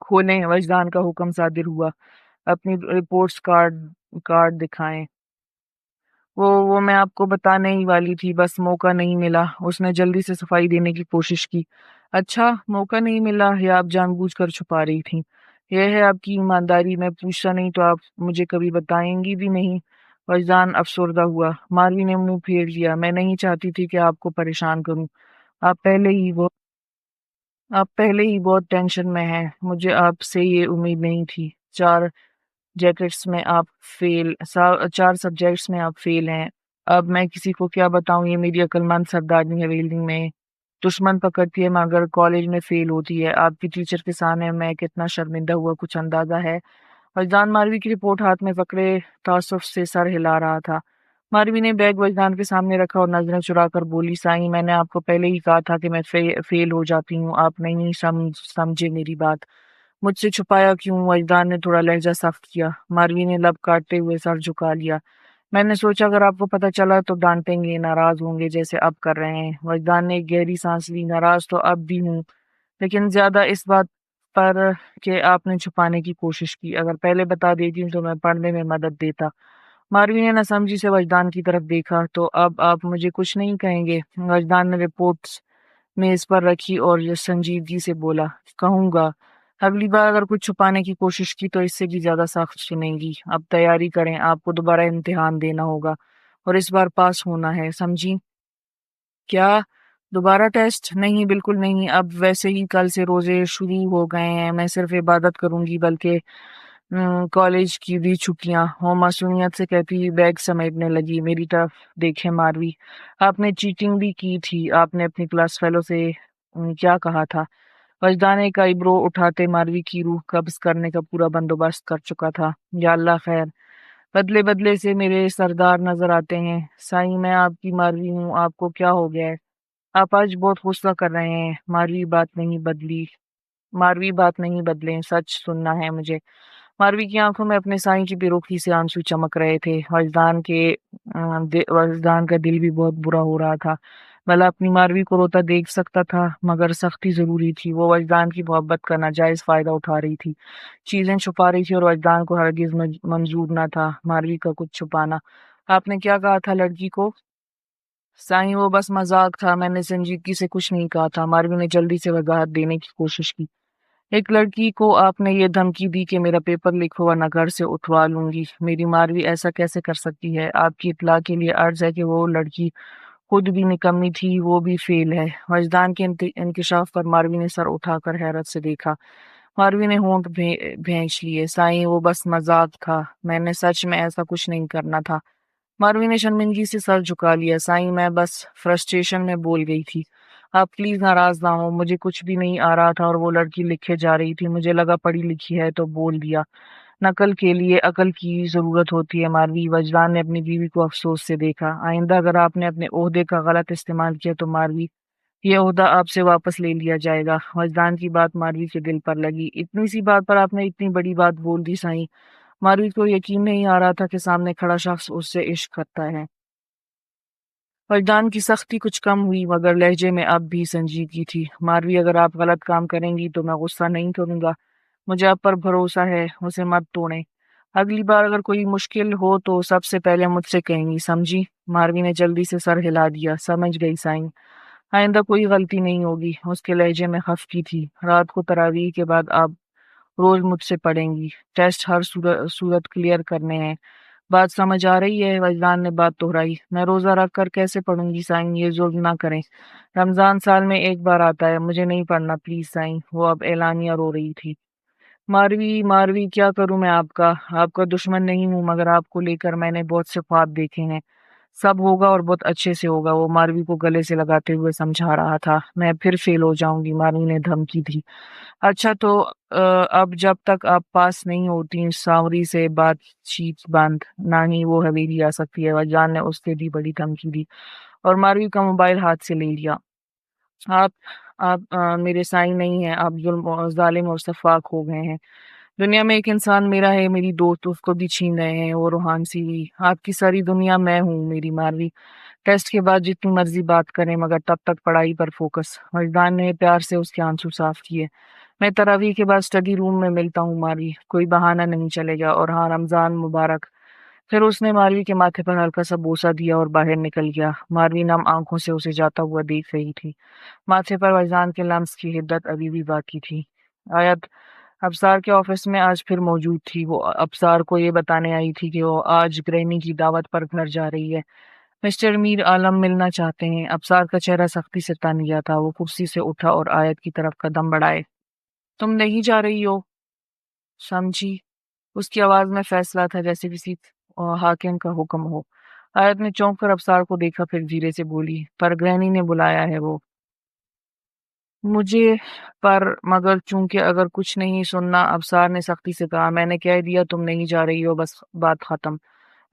کھولیں، وجدان کا حکم صادر ہوا، اپنی رپورٹس کارڈ دکھائیں۔ وہ میں آپ کو بتانے ہی والی تھی، بس موقع نہیں ملا۔ اس نے جلدی سے صفائی دینے کی کوشش کی۔ اچھا موقع نہیں ملا، یا آپ جان بوجھ کر چھپا رہی تھیں؟ یہ ہے آپ کی ایمانداری، میں پوچھتا نہیں تو آپ مجھے کبھی بتائیں گی بھی نہیں۔ وجدان افسردہ ہوا۔ ماروی نے منہ پھیر لیا، میں نہیں چاہتی تھی کہ آپ کو پریشان کروں، آپ پہلے ہی بہت ٹینشن میں ہیں، مجھے آپ سے یہ امید نہیں تھی۔ 4 سبجیکٹس میں آپ فیل ہیں۔ اب میں کسی کو کیا بتاؤں، یہ میری عقل مند سردارنی حویلی میں دشمن پکڑتی ہے مگر کالج میں فیل ہوتی ہے۔ آپ کی ٹیچر کے سامنے میں کتنا شرمندہ ہوا، کچھ اندازہ ہے؟ وجدان ماروی کی رپورٹ ہاتھ میں پکڑے تعصب سے سر ہلا رہا تھا۔ ماروی نے بیگ وجدان کے سامنے رکھا اور نظریں چرا کر بولی، سائیں میں نے آپ کو پہلے ہی کہا تھا کہ میں فیل ہو جاتی ہوں، آپ نہیں سمجھے میری بات۔ مجھ سے چھپایا کیوں؟ وجدان نے تھوڑا لہجہ سخت کیا۔ ماروی نے لب کاٹتے ہوئے سر جھکا لیا۔ میں نے سوچا اگر آپ کو پتہ چلا تو ڈانٹیں گے، ناراض ہوں گے جیسے اب کر رہے ہیں۔ وجدان نے ایک گہری سانس لی، ناراض تو اب بھی ہوں، لیکن زیادہ اس بات پر کہ آپ نے چھپانے کی کوشش کی، اگر پہلے بتا دیتی تو میں پڑھنے میں مدد دیتا۔ ماروی نے نہ سمجھی سے وجدان کی طرف دیکھا، تو اب آپ مجھے کچھ نہیں کہیں گے؟ وجدان نے رپورٹس میز پر رکھی اور سنجیدگی سے بولا، کہوں گا، اگلی بار اگر کچھ چھپانے کی کوشش کی تو اس سے بھی زیادہ سخت سنیں گی۔ اب تیاری کریں، آپ کو دوبارہ امتحان دینا ہوگا اور اس بار پاس ہونا ہے، سمجھی؟ کیا دوبارہ ٹیسٹ؟ نہیں بالکل نہیں، اب ویسے ہی کل سے روزے شروع ہو گئے ہیں، میں صرف عبادت کروں گی، بلکہ کالج کی بھی چھٹیاں۔ وہ معصومیت سے کہتی بیگ سمیٹنے لگی۔ میری طرف دیکھیں ماروی، آپ نے چیٹنگ بھی کی تھی، آپ نے اپنی کلاس فیلو سے کیا کہا تھا؟ وجدان ایک آئیبرو اٹھاتے ماروی کی روح قبض کرنے کا پورا بندوبست کر چکا تھا۔ یا اللہ خیر، بدلے بدلے سے میرے سردار نظر آتے ہیں۔ سائیں میں آپ کی ماروی ہوں، آپ کو کیا ہو گیا ہے؟ آپ آج بہت غصہ کر رہے ہیں۔ ماروی بات نہیں بدلیں، سچ سننا ہے مجھے۔ ماروی کی آنکھوں میں اپنے سائیں کی بے رخی سے آنسو چمک رہے تھے۔ وجدان کا دل بھی بہت برا ہو رہا تھا، بھلا اپنی ماروی کو روتا دیکھ سکتا تھا، مگر سختی ضروری تھی۔ وہ وجدان کی محبت کا ناجائز فائدہ اٹھا رہی تھی، چیزیں چھپا رہی تھی، اور وجدان کو ہرگز منظور نہ تھا ماروی کا کچھ چھپانا۔ آپ نے کیا کہا تھا لڑکی کو؟ سائیں وہ بس مذاق تھا، میں نے سنجیدگی سے کچھ نہیں کہا تھا۔ ماروی نے جلدی سے وضاحت دینے کی کوشش کی۔ ایک لڑکی کو آپ نے یہ دھمکی دی کہ میرا پیپر لیک ہوا نہ گھر سے اٹھوا لوں گی۔ میری ماروی ایسا کیسے کر سکتی ہے؟ آپ کی اطلاع کے لیے عرض ہے کہ وہ لڑکی خود بھی نکمی تھی، وہ بھی فیل ہے۔ وجدان کے انکشاف پر ماروی نے سر اٹھا کر حیرت سے دیکھا۔ ماروی نے ہونٹ بھینچ لیے۔ سائیں وہ بس مذاق تھا، میں نے سچ میں ایسا کچھ نہیں کرنا تھا۔ ماروی نے شرمندگی سے سر جھکا لیا۔ سائیں میں بس فرسٹریشن میں بول گئی تھی۔ آپ پلیز ناراض نہ ہو، مجھے کچھ بھی نہیں آ رہا تھا اور وہ لڑکی لکھے جا رہی تھی، مجھے لگا پڑھی لکھی ہے تو بول دیا۔ نقل کے لیے عقل کی ضرورت ہوتی ہے ماروی۔ وجدان نے اپنی بیوی کو افسوس سے دیکھا۔ آئندہ اگر آپ نے اپنے عہدے کا غلط استعمال کیا تو ماروی یہ عہدہ آپ سے واپس لے لیا جائے گا۔ وجدان کی بات ماروی کے دل پر لگی۔ اتنی سی بات پر آپ نے اتنی بڑی بات بول دی سائیں۔ ماروی کو یقین نہیں آ رہا تھا کہ سامنے کھڑا شخص اس سے عشق کرتا ہے۔ وجدان کی سختی کچھ کم ہوئی مگر لہجے میں اب بھی سنجیدگی تھی۔ ماروی اگر آپ غلط کام کریں گی تو میں غصہ نہیں کروں گا، مجھے آپ پر بھروسہ ہے، اسے مت توڑیں۔ اگلی بار اگر کوئی مشکل ہو تو سب سے پہلے مجھ سے کہیں گی، سمجھی؟ ماروی نے جلدی سے سر ہلا دیا۔ سمجھ گئی سائیں، آئندہ کوئی غلطی نہیں ہوگی۔ اس کے لہجے میں خفگی تھی۔ رات کو تراویح کے بعد آپ روز مجھ سے پڑھیں گی، ٹیسٹ ہر صورت کلیئر کرنے ہیں۔ بات سمجھ آ رہی ہے؟ وجدان نے بات دہرائی۔ میں روزہ رکھ کر کیسے پڑھوں گی سائیں؟ یہ ظلم نہ کریں، رمضان سال میں ایک بار آتا ہے، مجھے نہیں پڑھنا پلیز سائیں۔ وہ اب اعلانیہ رو رہی تھی۔ ماروی کیا کروں میں آپ کا دشمن نہیں ہوں مگر آپ کو لے کر میں نے بہت سے خواب دیکھے ہیں، سب ہوگا اور بہت اچھے سے ہوگا۔ وہ ماروی کو گلے سے لگاتے ہوئے سمجھا رہا تھا۔ میں پھر فیل ہو جاؤں گی، ماروی نے دھمکی دی۔ اچھا تو اب جب تک آپ پاس نہیں ہوتی ساوری سے بات چیت بند، نہ ہی وہ حویلی آ سکتی ہے۔ وجدان نے اس سے بھی بڑی دھمکی دی اور ماروی کا موبائل ہاتھ سے لے لیا۔ آپ میرے سائیں نہیں ہیں، آپ ظالم اور شفاق ہو گئے ہیں۔ دنیا میں ایک انسان میرا ہے، میری دوست، اس کو بھی چھین رہے ہیں۔ وہ روحان سی ہوئی، آپ کی ساری دنیا میں ہوں میری ماروی۔ ٹیسٹ کے بعد جتنی مرضی بات کریں مگر تب تک پڑھائی پر فوکس۔ وجدان نے پیار سے اس کے آنسو صاف کیے۔ میں تراویح کے بعد اسٹڈی روم میں ملتا ہوں ماروی، کوئی بہانہ نہیں چلے گا، اور ہاں رمضان مبارک۔ پھر اس نے ماروی کے ماتھے پر ہلکا سا بوسہ دیا اور باہر نکل گیا۔ ماروی نم آنکھوں سے اسے جاتا ہوا دیکھ رہی تھی۔ ماتھے پر وجدان کے لمس کی حدت ابھی بھی باقی تھی۔ آیت ابصار کے آفس میں آج پھر موجود تھی۔ وہ ابصار کو یہ بتانے آئی تھی کہ وہ آج گرینی کی دعوت پر گھر جا رہی ہے۔ مسٹر میر عالم ملنا چاہتے ہیں۔ ابصار کا چہرہ سختی سے تن گیا تھا۔ وہ کرسی سے اٹھا اور آیت کی طرف قدم بڑھائے۔ تم نہیں جا رہی ہو، سمجھی؟ اس کی آواز میں فیصلہ تھا، جیسے کسی حاکم کا حکم ہو۔ آیت نے چونک کر ابصار کو دیکھا، پھر دھیرے سے بولی، پر گرینی نے بلایا ہے وہ مجھے پر مگر چونکہ اگر کچھ نہیں سننا، ابصار نے سختی سے کہا، میں نے کہہ دیا تم نہیں جا رہی ہو، بس بات ختم۔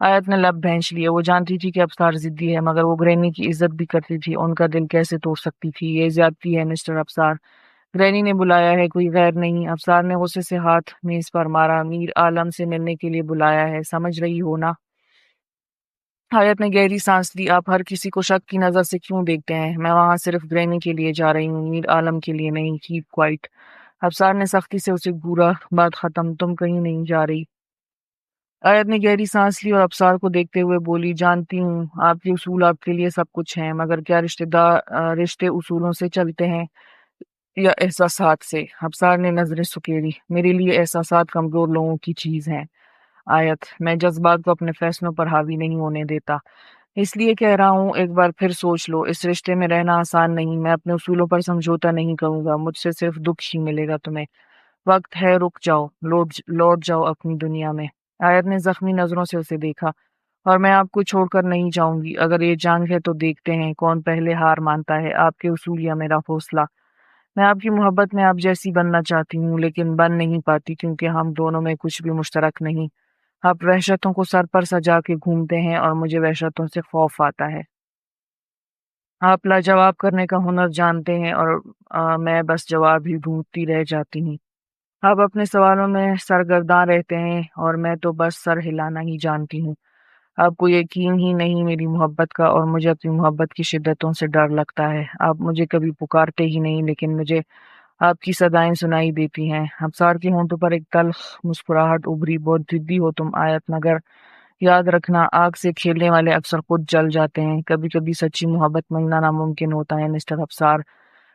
آیت نے لب بھینچ لیے۔ وہ جانتی تھی کہ ابصار ضدی ہے مگر وہ گرینی کی عزت بھی کرتی تھی، ان کا دل کیسے توڑ سکتی تھی؟ یہ زیادتی ہے مسٹر ابصار، گرینی نے بلایا ہے، کوئی غیر نہیں۔ ابصار نے غصے سے ہاتھ میز پر مارا۔ میر عالم سے ملنے کے لیے بلایا ہے، سمجھ رہی ہو نا؟ آیت نے گہری سانس لی۔ آپ ہر کسی کو شک کی نظر سے کیوں دیکھتے ہیں؟ میں وہاں صرف گرینی کے لیے جا رہی ہوں، میر عالم کے لیے نہیں۔ Keep quiet. ابصار نے سختی سے اسے گھورا۔ بات ختم، تم کہیں نہیں جا رہی۔ آیت نے گہری سانس لی اور ابصار کو دیکھتے ہوئے بولی، جانتی ہوں آپ کے اصول آپ کے لیے سب کچھ ہیں مگر کیا رشتے اصولوں سے چلتے ہیں یا احساسات سے؟ ابصار نے نظریں سکیڑی۔ میرے لیے احساسات کمزور لوگوں کی چیز ہیں آیت، میں جذبات کو اپنے فیصلوں پر حاوی نہیں ہونے دیتا، اس لیے کہہ رہا ہوں ایک بار پھر سوچ لو، اس رشتے میں رہنا آسان نہیں، میں اپنے اصولوں پر سمجھوتا نہیں کروں گا، مجھ سے صرف دکھ ہی ملے گا تمہیں۔ وقت ہے، رک جاؤ، لوٹ جاؤ اپنی دنیا میں۔ آیت نے زخمی نظروں سے اسے دیکھا، اور میں آپ کو چھوڑ کر نہیں جاؤں گی، اگر یہ جنگ ہے تو دیکھتے ہیں کون پہلے ہار مانتا ہے، آپ کے اصول یا میرا حوصلہ۔ میں آپ کی محبت میں آپ جیسی بننا چاہتی ہوں لیکن بن نہیں پاتی کیونکہ ہم دونوں میں کچھ بھی مشترک نہیں۔ آپ وحشتوں کو سر پر سجا کے گھومتے ہیں اور مجھے وحشتوں سے خوف آتا ہے۔ آپ لاجواب کرنے کا ہنر جانتے ہیں اور میں بس جواب ہی ڈھونڈتی رہ جاتی ہوں۔ آپ اپنے سوالوں میں سرگرداں رہتے ہیں اور میں تو بس سر ہلانا ہی جانتی ہوں۔ آپ کو یقین ہی نہیں میری محبت کا، اور مجھے اپنی محبت کی شدتوں سے ڈر لگتا ہے۔ آپ مجھے کبھی پکارتے ہی نہیں لیکن مجھے آپ کی صدائیں سنائی دیتی ہیں۔ ابصار کے ہونٹوں پر ایک تلخ مسکراہٹ ابھری۔ بہت ضدی ہو تم آیت، مگر یاد رکھنا آگ سے کھیلنے والے اکثر خود جل جاتے ہیں۔ کبھی کبھی سچی محبت ملنا ناممکن ہوتا ہے مسٹر ابصار،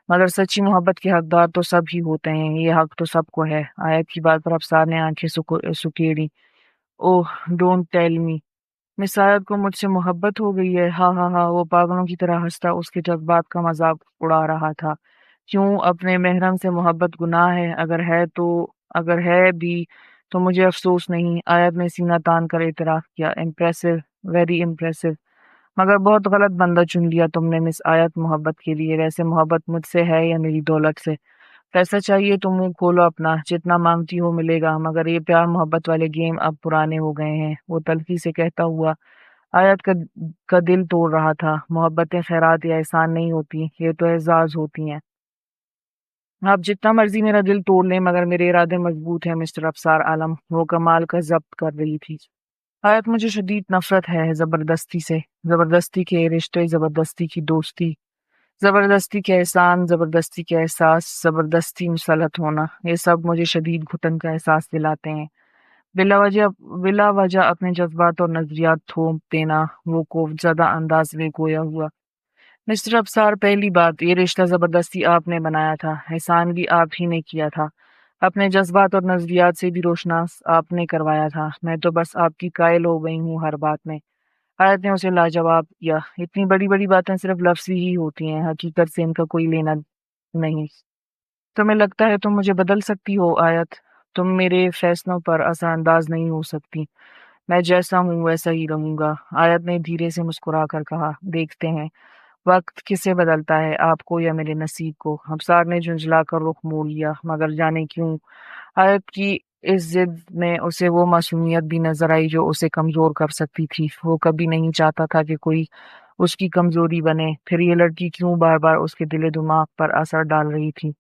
مگر سچی محبت کے حقدار تو سب ہی ہوتے ہیں، یہ حق تو سب کو ہے۔ آیت کی بات پر افسار نے آنکھیں سکیڑی۔ اوہ ڈونٹ ٹیل می، مس آیت کو مجھ سے محبت ہو گئی ہے؟ ہاں ہاں ہاں، وہ پاگلوں کی طرح ہنستا اس کے جذبات کا مذاق اڑا رہا تھا۔ کیوں؟ اپنے محرم سے محبت گناہ ہے؟ اگر ہے بھی تو مجھے افسوس نہیں۔ آیت نے سینہ تان کر اعتراف کیا۔ امپریسو، ویری امپریسو، مگر بہت غلط بندہ چن لیا تم نے مس آیت محبت کے لیے۔ ویسے محبت مجھ سے ہے یا میری دولت سے؟ پیسہ چاہیے تو منہ کھولو اپنا، جتنا مانگتی ہو ملے گا، مگر یہ پیار محبت والے گیم اب پرانے ہو گئے ہیں، وہ تلخی سے کہتا ہوا آیت کا دل توڑ رہا تھا۔ محبتیں خیرات یا احسان نہیں ہوتی، یہ تو اعزاز ہوتی ہیں۔ آپ جتنا مرضی میرا دل توڑ لیں مگر میرے ارادے مضبوط ہیں مسٹر افسار عالم، وہ کمال کا ضبط کر رہی تھی۔ آیت مجھے شدید نفرت ہے زبردستی سے، زبردستی کے رشتے، زبردستی کی دوستی، زبردستی کے احسان، زبردستی کے احساس، زبردستی مسلط ہونا، یہ سب مجھے شدید گھٹن کا احساس دلاتے ہیں۔ بلا وجہ اپنے جذبات اور نظریات تھوپ دینا، وہ خوف زدہ انداز میں گویا ہوا۔ مسٹر افسار، پہلی بات، یہ رشتہ زبردستی آپ نے بنایا تھا، احسان بھی آپ ہی نے کیا تھا، اپنے جذبات اور نظریات سے بھی روشناس آپ نے کروایا تھا، میں تو بس آپ کی قائل ہو گئی ہوں ہر بات میں۔ آیت نے اسے لاجواب کیا۔ اتنی بڑی بڑی باتیں صرف لفظی ہی ہوتی ہیں، حقیقت سے ان کا کوئی لینا نہیں۔ تمہیں لگتا ہے تم مجھے بدل سکتی ہو آیت؟ تم میرے فیصلوں پر اثر انداز نہیں ہو سکتی۔ میں جیسا ہوں ویسا ہی رہوں گا۔ آیت نے دھیرے سے مسکرا کر کہا، دیکھتے ہیں وقت کسے بدلتا ہے، آپ کو یا میرے نصیب کو۔ افسار نے جھنجھلا کر رخ موڑ لیا، مگر جانے کیوں آیت کی اس ضد میں اسے وہ معصومیت بھی نظر آئی جو اسے کمزور کر سکتی تھی۔ وہ کبھی نہیں چاہتا تھا کہ کوئی اس کی کمزوری بنے، پھر یہ لڑکی کیوں بار بار اس کے دل و دماغ پر اثر ڈال رہی تھی؟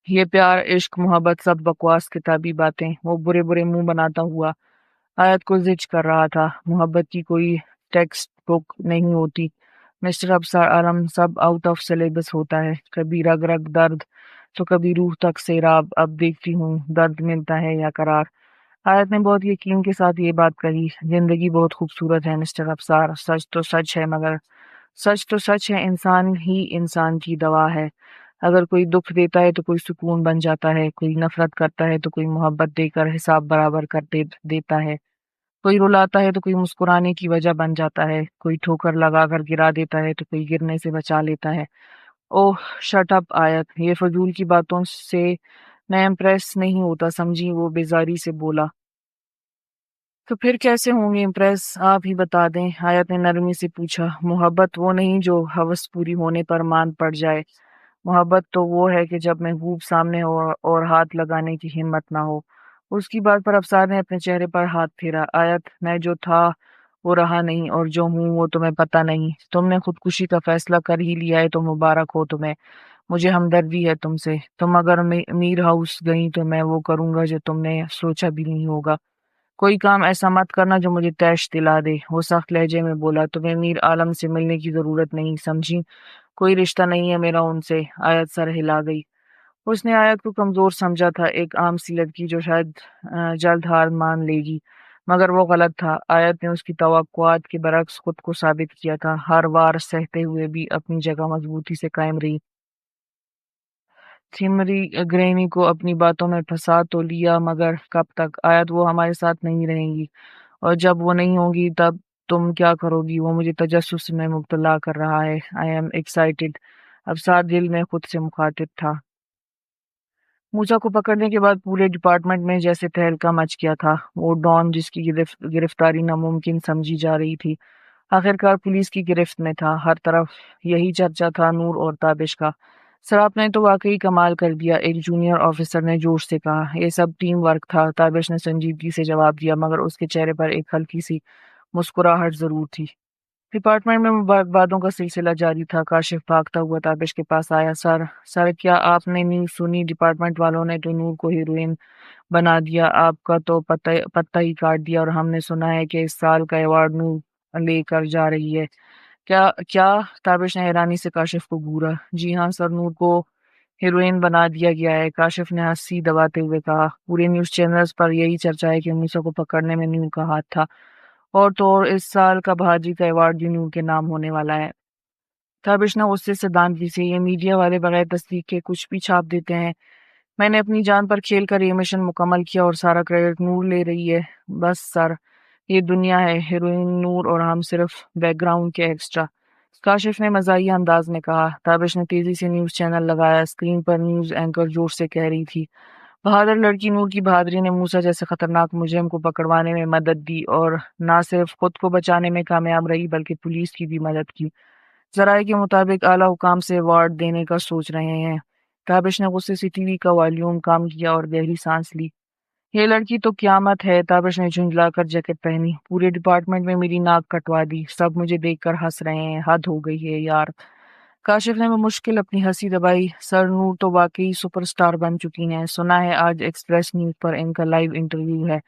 یہ پیار، عشق، محبت، سب بکواس کتابی باتیں۔ وہ برے برے منہ بناتا ہوا آیت کو زج کر رہا تھا۔ محبت کی کوئی ٹیکسٹ بک نہیں ہوتی مسٹر افسر عالم، سب آؤٹ آف سلیبس ہوتا ہے، کبھی رگ رگ درد تو کبھی روح تک سیراب، اب دیکھتی ہوں درد ملتا ہے یا قرار۔ آیت نے بہت یقین کے ساتھ یہ بات کہی۔ زندگی بہت خوبصورت ہے مسٹر افسار، سچ تو سچ ہے، مگر سچ تو سچ ہے، انسان ہی انسان کی دوا ہے۔ اگر کوئی دکھ دیتا ہے تو کوئی سکون بن جاتا ہے، کوئی نفرت کرتا ہے تو کوئی محبت دے کر حساب برابر کر دیتا ہے، کوئی رلاتا ہے تو کوئی مسکرانے کی وجہ بن جاتا ہے، کوئی ٹھوکر لگا کر گرا دیتا ہے تو کوئی گرنے سے بچا لیتا ہے۔ اوہ شٹ اپ آیت، یہ فضول کی باتوں سے میں امپریس نہیں ہوتا سمجھی، وہ بیزاری سے بولا۔ تو پھر کیسے ہوں گے امپریس، آپ ہی بتا دیں، آیت نے نرمی سے پوچھا۔ محبت وہ نہیں جو ہوس پوری ہونے پر مان پڑ جائے، محبت تو وہ ہے کہ جب محبوب سامنے ہو اور ہاتھ لگانے کی ہمت نہ ہو۔ اس کی بات پر افسار نے اپنے چہرے پر ہاتھ پھیرا۔ آیت، میں جو تھا وہ رہا نہیں، اور جو ہوں وہ تمہیں پتہ نہیں۔ تم نے خودکشی کا فیصلہ کر ہی لیا ہے تو مبارک ہو تمہیں، مجھے ہمدردی ہے تم سے۔ تم اگر میر ہاؤس گئیں تو میں وہ کروں گا جو تم نے سوچا بھی نہیں ہوگا۔ کوئی کام ایسا مت کرنا جو مجھے تیش دلا دے، وہ سخت لہجے میں بولا۔ تمہیں میر عالم سے ملنے کی ضرورت نہیں، سمجھی؟ کوئی رشتہ نہیں ہے میرا ان سے۔ آیت سر ہلا گئی۔ اس نے آیت کو کمزور سمجھا تھا، ایک عام سی لڑکی جو شاید جلد ہار مان لے گی، مگر وہ غلط تھا۔ آیت نے اس کی توقعات کے برعکس خود کو ثابت کیا تھا، ہر وار سہتے ہوئے بھی اپنی جگہ مضبوطی سے قائم رہی۔ تھیمری گرینی کو اپنی باتوں میں پھنسا تو لیا، مگر کب تک؟ آیت، وہ ہمارے ساتھ نہیں رہیں گی، اور جب وہ نہیں ہوں گی تب تم کیا کرو گی؟ وہ مجھے تجسس میں مبتلا کر رہا ہے۔ I am excited. افسار دل میں خود سے مخاطب تھا۔ موسیٰ کو پکڑنے کے بعد پورے ڈپارٹمنٹ میں جیسے تہلکہ مچ گیا تھا۔ وہ ڈان جس کی گرفتاری ناممکن سمجھی جا رہی تھی، آخرکار پولیس کی گرفت میں تھا۔ ہر طرف یہی چرچا تھا نور اور تابش کا۔ سر آپ نے تو واقعی کمال کر دیا، ایک جونیئر آفیسر نے جوش سے کہا۔ یہ سب ٹیم ورک تھا، تابش نے سنجیدگی سے جواب دیا، مگر اس کے چہرے پر ایک ہلکی سی مسکراہٹ ضرور تھی۔ ڈپارٹمنٹ میں مبارکبادوں کا سلسلہ جاری تھا۔ کاشف بھاگتا ہوا تابش کے پاس آیا۔ سر کیا آپ نے نیوز سنی؟ ڈپارٹمنٹ والوں نے تو نور کو ہیروئن بنا دیا، آپ کا تو پتہ ہی کاٹ دیا، اور ہم نے سنا ہے کہ اس سال کا ایوارڈ نور لے کر جا رہی ہے۔ کیا؟ تابش نے حیرانی سے کاشف کو گھورا۔ جی ہاں سر، نور کو ہیروئن بنا دیا گیا ہے، کاشف نے ہنسی دباتے ہوئے کہا۔ پورے نیوز چینلز پر یہی چرچا ہے کہ موسیٰ کو پکڑنے میں نور کا ہاتھ تھا، اور تو اور اس سال کا بہادری کا ایوارڈ بھی نور کے نام ہونے والا ہے۔ تابش نے غصے سے دان لی سے یہ میڈیا والے بغیر تصدیق کے کچھ بھی چھاپ دیتے ہیں. میں نے اپنی جان پر کھیل کر یہ مشن مکمل کیا اور سارا کریڈٹ نور لے رہی ہے. بس سر، یہ دنیا ہے، ہیروئن نور اور ہم صرف بیک گراؤنڈ کے ایکسٹرا. کاشف نے مزاحیہ انداز میں کہا. تابش نے تیزی سے نیوز چینل لگایا. اسکرین پر نیوز اینکر زور سے کہہ رہی تھی، بہادر لڑکی نور کی بہادری نے موسیٰ جیسے خطرناک مجرم کو پکڑوانے میں مدد دی اور نہ صرف خود کو بچانے میں کامیاب رہی بلکہ پولیس کی بھی مدد کی. ذرائع کے مطابق اعلیٰ حکام سے ایوارڈ دینے کا سوچ رہے ہیں. تابش نے غصے سے ٹی وی کا والیوم کم کیا اور گہری سانس لی. یہ لڑکی تو قیامت ہے. تابش نے جھنجلا کر جیکٹ پہنی. پورے ڈپارٹمنٹ میں میری ناک کٹوا دی. سب مجھے دیکھ کر ہنس رہے ہیں. حد ہو گئی ہے یار. کاشف نے بمشکل اپنی ہنسی دبائی. سر نور تو واقعی سپر سٹار بن چکی ہیں. سنا ہے آج ایکسپریس نیوز پر ان کا لائیو انٹرویو ہے.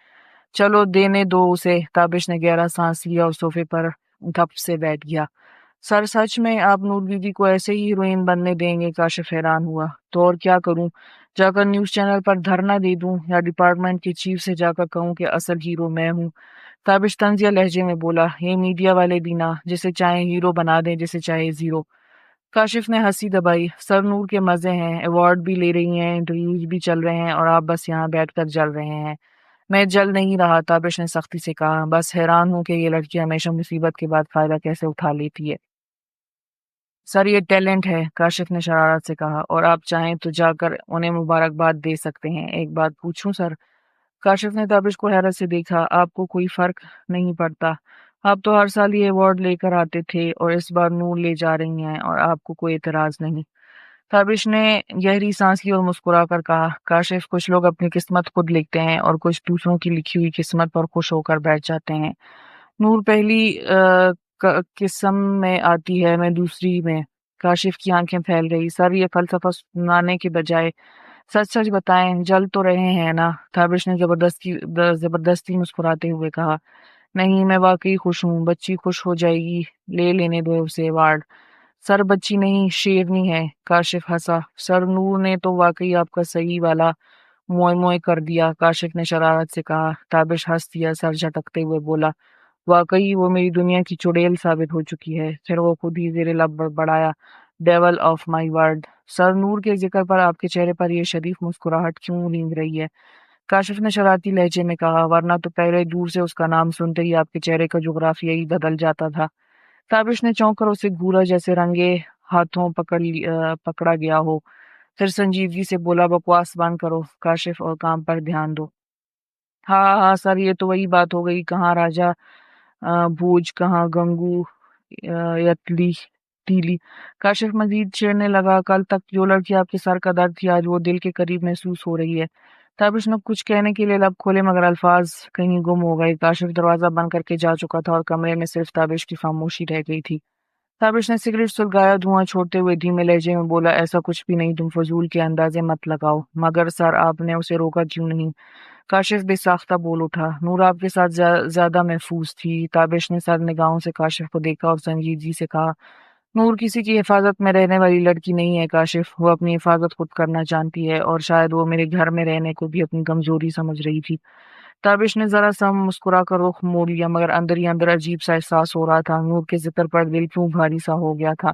چلو دینے دو اسے. تابش نے گہرا سانس لیا اور صوفے پر گپ سے بیٹھ گیا. سر سچ میں آپ نور بیوی کو ایسے ہی ہیروئن بننے دیں گے؟ کاشف حیران ہوا. تو اور کیا کروں؟ جا کر نیوز چینل پر دھرنا دے دوں یا ڈپارٹمنٹ کے چیف سے جا کر کہوں کہ اصل ہیرو میں ہوں؟ تابش طنزیہ لہجے میں بولا. یہ میڈیا والے بھی نہ، جسے چاہے ہیرو بنا دیں، جسے چاہے زیرو. کاشف نے ہنسی دبائی. سر نور کے مزے ہیں، ایوارڈ بھی لے رہی ہیں، انٹرویوز بھی چل رہے ہیں اور آپ بس یہاں بیٹھ کر جل رہے ہیں. میں جل نہیں رہا، تابش نے سختی سے کہا. بس حیران ہوں کہ یہ لڑکی ہمیشہ مصیبت کے بعد فائدہ کیسے اٹھا لیتی ہے. سر یہ ٹیلنٹ ہے، کاشف نے شرارت سے کہا، اور آپ چاہیں تو جا کر انہیں مبارکباد دے سکتے ہیں. ایک بات پوچھوں سر؟ کاشف نے تابش کو حیرت سے دیکھا. آپ کو کوئی فرق نہیں پڑتا؟ آپ تو ہر سال یہ ایوارڈ لے کر آتے تھے اور اس بار نور لے جا رہی ہیں اور آپ کو کوئی اعتراض نہیں. تابش نے گہری سانس لی اور مسکرا کر کہا. کاشف، کچھ لوگ اپنی قسمت خود لکھتے ہیں اور کچھ دوسروں کی لکھی ہوئی قسمت پر خوش ہو کر بیٹھ جاتے ہیں. نور پہلی قسم میں آتی ہے، میں دوسری میں. کاشف کی آنکھیں پھیل گئی. سر یہ فلسفہ سنانے کے بجائے سچ سچ بتائیں، جل تو رہے ہیں نا؟ تابش نے زبردستی مسکراتے ہوئے کہا. نہیں، میں واقعی خوش ہوں. بچی خوش ہو جائے گی. لے لینے دو اسے ایوارڈ. سر بچی نہیں، شیرنی ہے. کاشف ہنسا. سر نور نے تو واقعی آپ کا صحیح والا موئے موئے کر دیا، کاشف نے شرارت سے کہا. تابش ہنس دیا. سر جھٹکتے ہوئے بولا. واقعی وہ میری دنیا کی چڑیل ثابت ہو چکی ہے. پھر وہ خود ہی زیر لب بڑبڑایا. Devil of my word. Sir Noor کے ذکر پر آپ کے چہرے پر یہ شریف مسکراہٹ کیوں رینگ رہی ہے؟ کاشف نے شرارتی لہجے میں کہا. ورنہ تو پہلے دور سے اس کا نام سنتے ہی آپ کے چہرے کا جغرافیہ ہی بدل جاتا تھا. تابش نے چونک کر اسے گھورا جیسے رنگے ہاتھوں پکڑا گیا ہو. پھر سنجیدگی سے بولا. بکواس بند کرو کاشف اور کام پر دھیان دو. ہاں ہاں سر، یہ تو وہی بات ہو گئی. کہاں راجا بھوج، کہاں گنگو یتلی تیلی. کاشف مزید چھیڑنے لگا. کل تک جو لڑکی آپ کے سر کا درد تھی آج وہ دل کے قریب محسوس ہو رہی ہے. تابش نے کچھ کہنے کے لیے لب کھولے مگر الفاظ کہیں گم ہو گئے. کاشف دروازہ بند کر کے جا چکا تھا اور کمرے میں صرف تابش کی خاموشی رہ گئی تھی. تابش نے سگریٹ سلگایا. دھواں چھوڑتے ہوئے دھیمے لہجے میں بولا. ایسا کچھ بھی نہیں، تم فضول کے اندازے مت لگاؤ. مگر سر آپ نے اسے روکا کیوں نہیں؟ کاشف بے ساختہ بول اٹھا. نور آپ کے ساتھ زیادہ محفوظ تھی. تابش نے سر نگاہوں سے کاشف کو دیکھا اور سنجیدگی سے کہا. نور کسی کی حفاظت میں رہنے والی لڑکی نہیں ہے کاشف. وہ اپنی حفاظت خود کرنا جانتی ہے اور شاید وہ میرے گھر میں رہنے کو بھی اپنی کمزوری سمجھ رہی تھی. تابش نے ذرا سا مسکرا کر رخ موڑ لیا مگر اندر ہی اندر عجیب سا احساس ہو رہا تھا. نور کے ذکر پر دل کیوں بھاری سا ہو گیا تھا.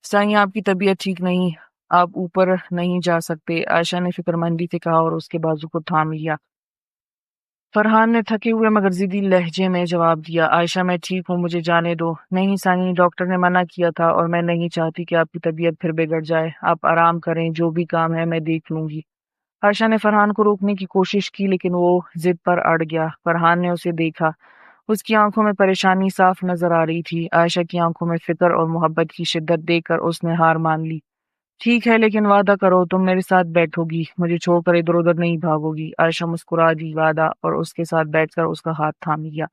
سائیں آپ کی طبیعت ٹھیک نہیں، آپ اوپر نہیں جا سکتے، عائشہ نے فکر مندی سے کہا اور اس کے بازو کو تھام لیا. فرحان نے تھکے ہوئے مگر ضدی لہجے میں جواب دیا. عائشہ میں ٹھیک ہوں، مجھے جانے دو. نہیں سائیں، ڈاکٹر نے منع کیا تھا اور میں نہیں چاہتی کہ آپ کی طبیعت پھر بگڑ جائے. آپ آرام کریں، جو بھی کام ہے میں دیکھ لوں گی. عائشہ نے فرحان کو روکنے کی کوشش کی لیکن وہ ضد پر اڑ گیا. فرحان نے اسے دیکھا. اس کی آنکھوں میں پریشانی صاف نظر آ رہی تھی. عائشہ کی آنکھوں میں فکر اور محبت کی شدت دیکھ کر اس نے ہار مان لی. ٹھیک ہے لیکن وعدہ کرو تم میرے ساتھ بیٹھو گی، مجھے چھوڑ کر ادھر ادھر نہیں بھاگو گی. عائشہ مسکرا دی. وعدہ، اور اس کے ساتھ بیٹھ کر اس کا ہاتھ تھام لیا.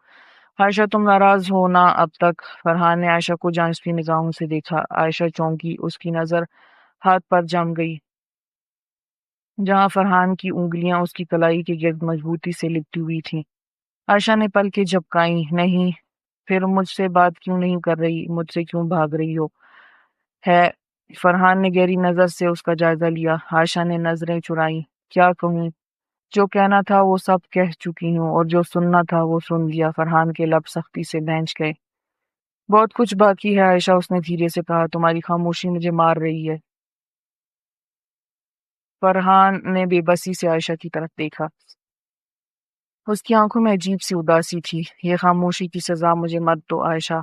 عائشہ تم ناراض ہو نا اب تک؟ فرحان نے عائشہ کو جانچتی نگاہوں سے دیکھا. عائشہ چونکی. اس کی نظر ہاتھ پر جم گئی جہاں فرحان کی انگلیاں اس کی کلائی کے گرد مضبوطی سے لپٹی ہوئی تھیں. عائشہ نے پلکیں جھپکائیں. نہیں. پھر مجھ سے بات کیوں نہیں کر رہی؟ مجھ سے کیوں بھاگ رہی ہو؟ ہے. فرحان نے گہری نظر سے اس کا جائزہ لیا. عائشہ نے نظریں چرائیں. کیا کہوں؟ جو کہنا تھا وہ سب کہہ چکی ہوں اور جو سننا تھا وہ سن لیا. فرحان کے لب سختی سے بھینچ گئے. بہت کچھ باقی ہے عائشہ، اس نے دھیرے سے کہا، تمہاری خاموشی مجھے مار رہی ہے۔ فرحان نے بے بسی سے عائشہ کی طرف دیکھا، اس کی آنکھوں میں عجیب سی اداسی تھی۔ یہ خاموشی کی سزا مجھے مت دو عائشہ،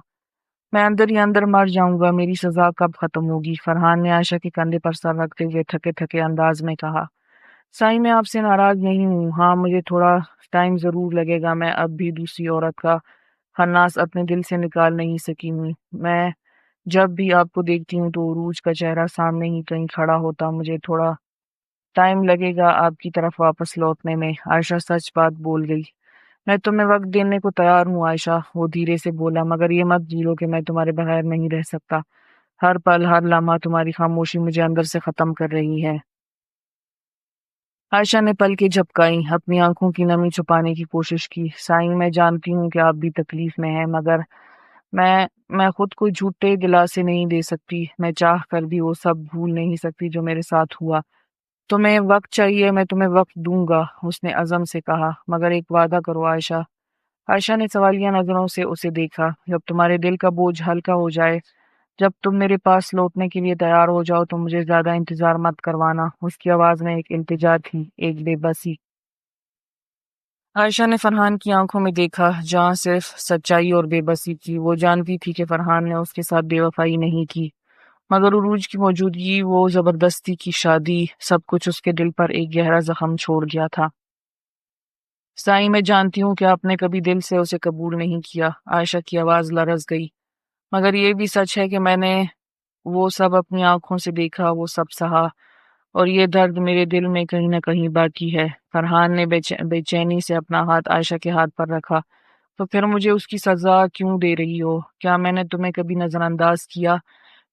میں اندر ہی اندر مر جاؤں گا، میری سزا کب ختم ہوگی؟ فرحان نے عائشہ کے کندھے پر سر رکھتے ہوئے تھکے تھکے انداز میں کہا، سائیں میں آپ سے ناراض نہیں ہوں، ہاں مجھے تھوڑا ٹائم ضرور لگے گا، میں اب بھی دوسری عورت کا خناس اپنے دل سے نکال نہیں سکی ہوں۔ میں جب بھی آپ کو دیکھتی ہوں تو عروج کا چہرہ سامنے ہی کہیں کھڑا ہوتا، مجھے تھوڑا ٹائم لگے گا آپ کی طرف واپس لوٹنے میں۔ عائشہ سچ بات بول گئی، میں تمہیں وقت دینے کو تیار ہوں عائشہ، وہ دھیرے سے بولا، مگر یہ مت بھولو کہ میں تمہارے بغیر نہیں رہ سکتا، ہر پل ہر لمحہ تمہاری خاموشی مجھے اندر سے ختم کر رہی ہے۔ عائشہ نے پلکیں جھپکائیں، اپنی آنکھوں کی نمی چھپانے کی کوشش کی۔ سائیں میں جانتی ہوں کہ آپ بھی تکلیف میں ہیں، مگر میں خود کو جھوٹے دلاسے نہیں دے سکتی، میں چاہ کر بھی وہ سب بھول نہیں سکتی جو میرے ساتھ ہوا۔ تمہیں وقت چاہیے، میں تمہیں وقت دوں گا، اس نے عزم سے کہا، مگر ایک وعدہ کرو عائشہ۔ عائشہ نے سوالیہ نظروں سے اسے دیکھا، جب تمہارے دل کا بوجھ ہلکا ہو جائے، جب تم میرے پاس لوٹنے کے لیے تیار ہو جاؤ تو مجھے زیادہ انتظار مت کروانا۔ اس کی آواز میں ایک التجا تھی، ایک بے بسی۔ عائشہ نے فرحان کی آنکھوں میں دیکھا جہاں صرف سچائی اور بے بسی تھی۔ وہ جانتی تھی کہ فرحان نے اس کے ساتھ بے وفائی نہیں کی، مگر عروج کی موجودگی، وہ زبردستی کی شادی، سب کچھ اس کے دل پر ایک گہرا زخم چھوڑ گیا تھا۔ سائیں میں جانتی ہوں کہ آپ نے کبھی دل سے اسے قبول نہیں کیا، عائشہ کی آواز لرز گئی، مگر یہ بھی سچ ہے کہ میں نے وہ سب اپنی آنکھوں سے دیکھا، وہ سب سہا، اور یہ درد میرے دل میں کہیں نہ کہیں باقی ہے۔ فرحان نے بے چینی سے اپنا ہاتھ عائشہ کے ہاتھ پر رکھا، تو پھر مجھے اس کی سزا کیوں دے رہی ہو؟ کیا میں نے تمہیں کبھی نظر انداز کیا؟